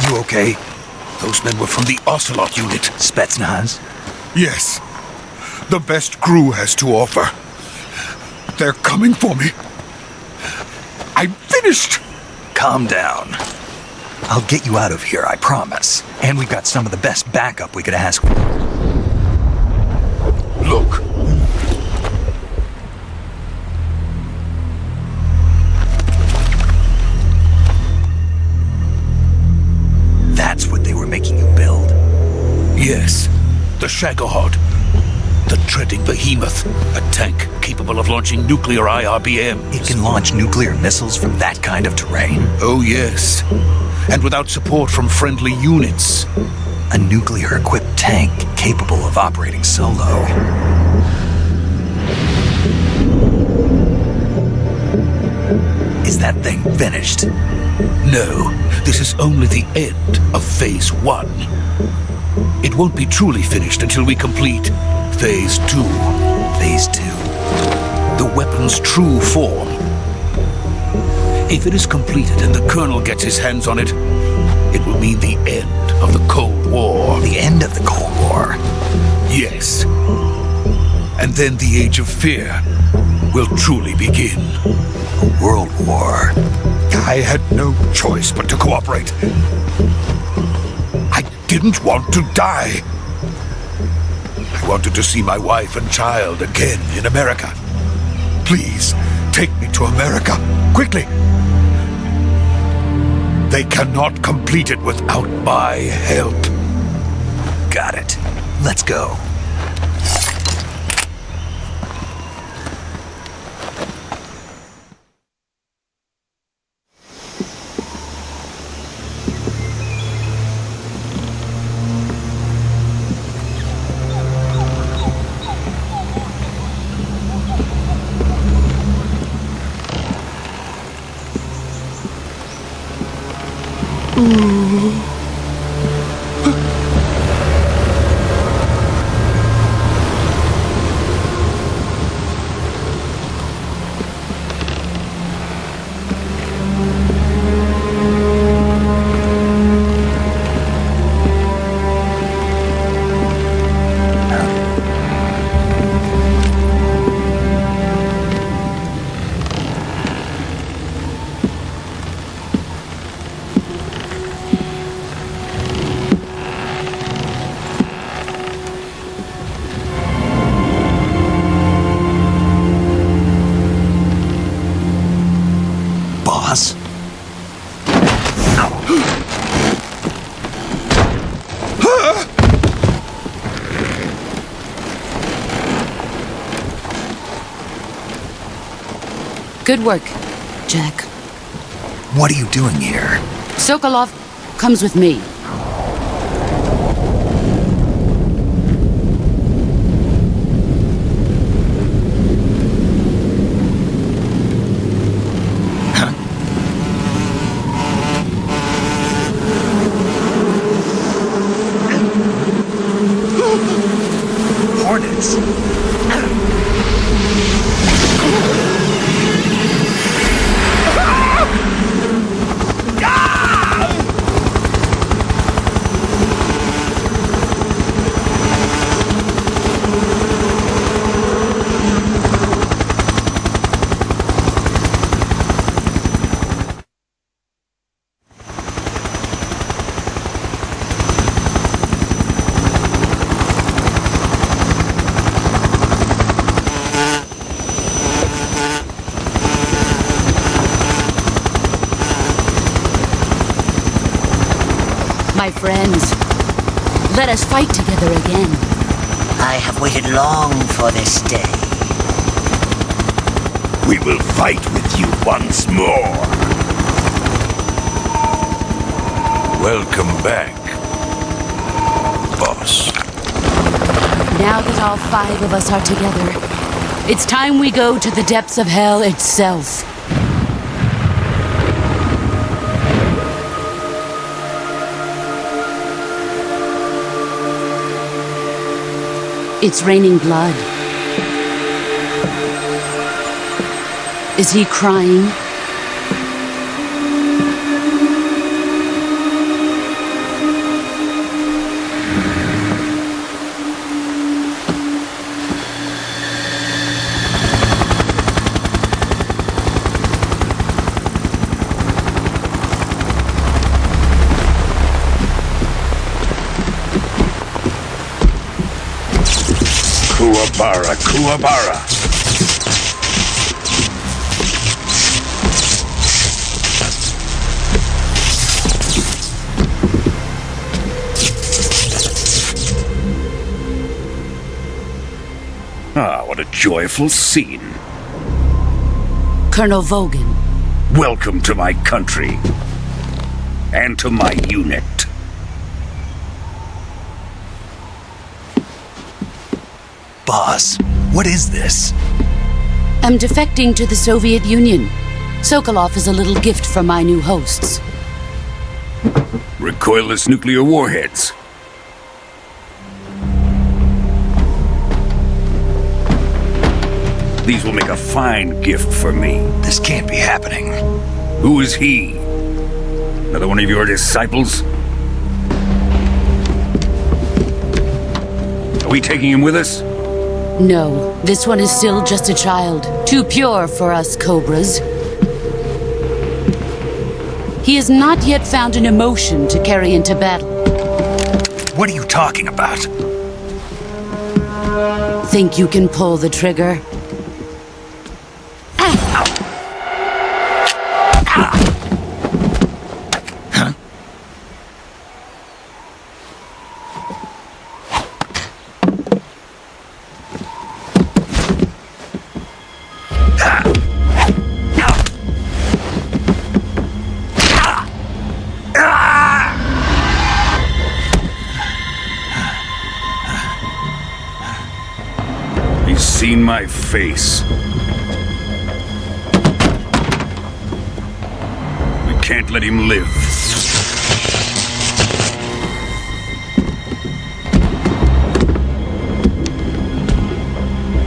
You okay? Those men were from the Ocelot unit. Spetsnaz? Yes. The best GRU has to offer. They're coming for me. I'm finished! Calm down. I'll get you out of here, I promise. And we've got some of the best backup we could ask. Look. That's what they were making you build? Yes. The Shagohod. The treading behemoth. A tank capable of launching nuclear IRBMs. It can launch nuclear missiles from that kind of terrain? Oh, yes. And without support from friendly units. A nuclear-equipped tank capable of operating solo. Is that thing finished? No, this is only the end of Phase 1. It won't be truly finished until we complete Phase 2. Phase 2? The weapon's true form. If it is completed and the Colonel gets his hands on it, it will mean the end of the Cold War. The end of the Cold War? Yes. And then the Age of Fear will truly begin. A world war. I had no choice but to cooperate. I didn't want to die. I wanted to see my wife and child again in America. Please, take me to America. Quickly! They cannot complete it without my help. Got it. Let's go. Boss? Good work, Jack. What are you doing here? Sokolov comes with me. Hornets. My friends, let us fight together again. I have waited long for this day. We will fight with you once more. Welcome back, boss. Now that all 5 of us are together, it's time we go to the depths of hell itself. It's raining blood. Is he crying? Kuwabara, Kuwabara. Ah, what a joyful scene. Colonel Vogan. Welcome to my country. And to my unit. Boss, what is this? I'm defecting to the Soviet Union. Sokolov is a little gift from my new hosts. Recoilless nuclear warheads. These will make a fine gift for me. This can't be happening. Who is he? Another one of your disciples? Are we taking him with us? No, this one is still just a child. Too pure for us Cobras. He has not yet found an emotion to carry into battle. What are you talking about? Think you can pull the trigger? He's seen my face. We can't let him live.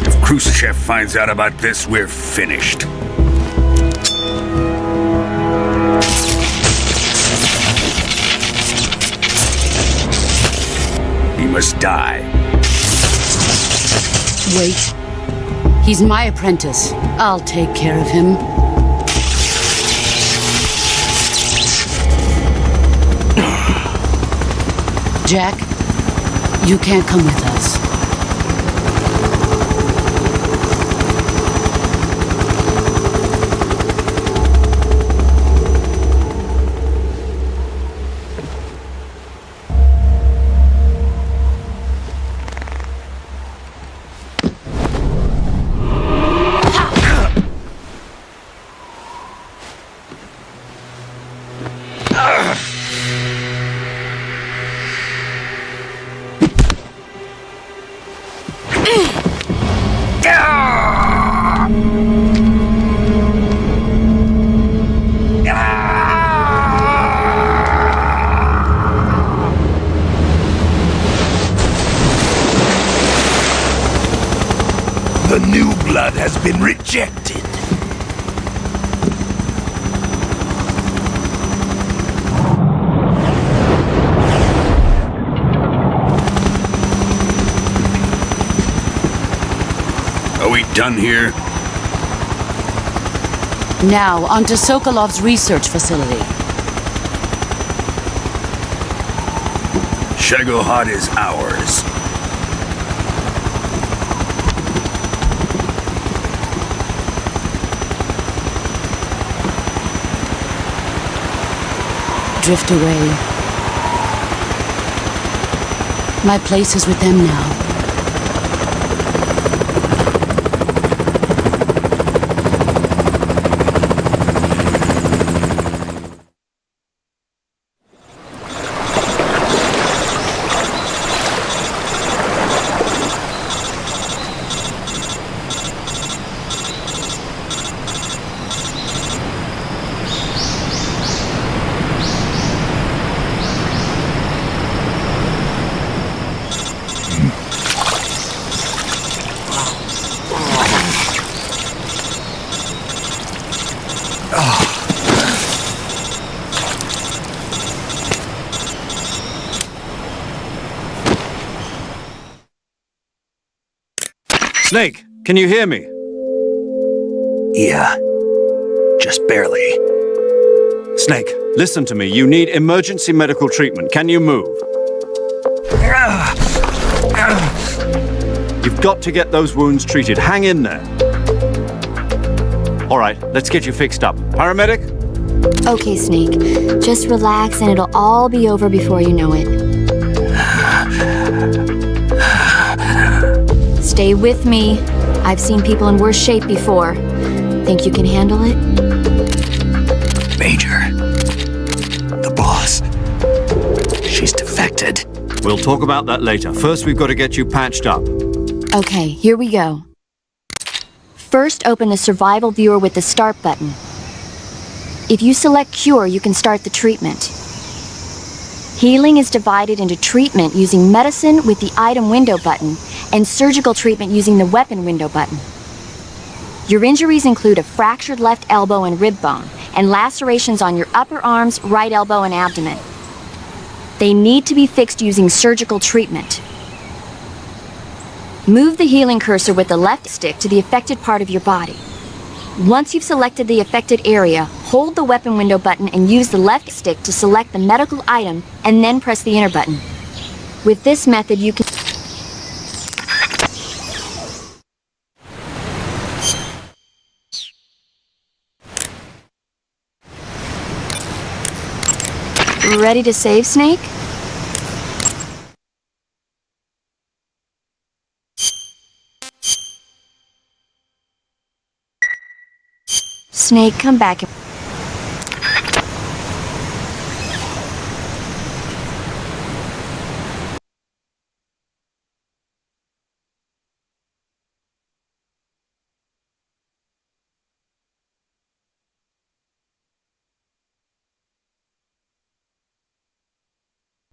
If Khrushchev finds out about this, we're finished. He must die. Wait. He's my apprentice. I'll take care of him. Jack, you can't come with us. The new blood has been rejected. Are we done here? Now, on to Sokolov's research facility. Shagohod is ours. Drift away. My place is with them now. Snake, can you hear me? Yeah. Just barely. Snake, listen to me. You need emergency medical treatment. Can you move? You've got to get those wounds treated. Hang in there. All right, let's get you fixed up. Paramedic? Okay, Snake. Just relax and it'll all be over before you know it. Stay with me. I've seen people in worse shape before. Think you can handle it? Major. The boss. She's defected. We'll talk about that later. First, we've got to get you patched up. Okay, here we go. First, open the survival viewer with the start button. If you select cure, you can start the treatment. Healing is divided into treatment using medicine with the item window button and surgical treatment using the weapon window button. Your injuries include a fractured left elbow and rib bone, and lacerations on your upper arms, right elbow, and abdomen. They need to be fixed using surgical treatment. Move the healing cursor with the left stick to the affected part of your body. Once you've selected the affected area, hold the weapon window button and use the left stick to select the medical item, and then press the enter button. With this method, you can... ready to save, Snake? Snake, come back.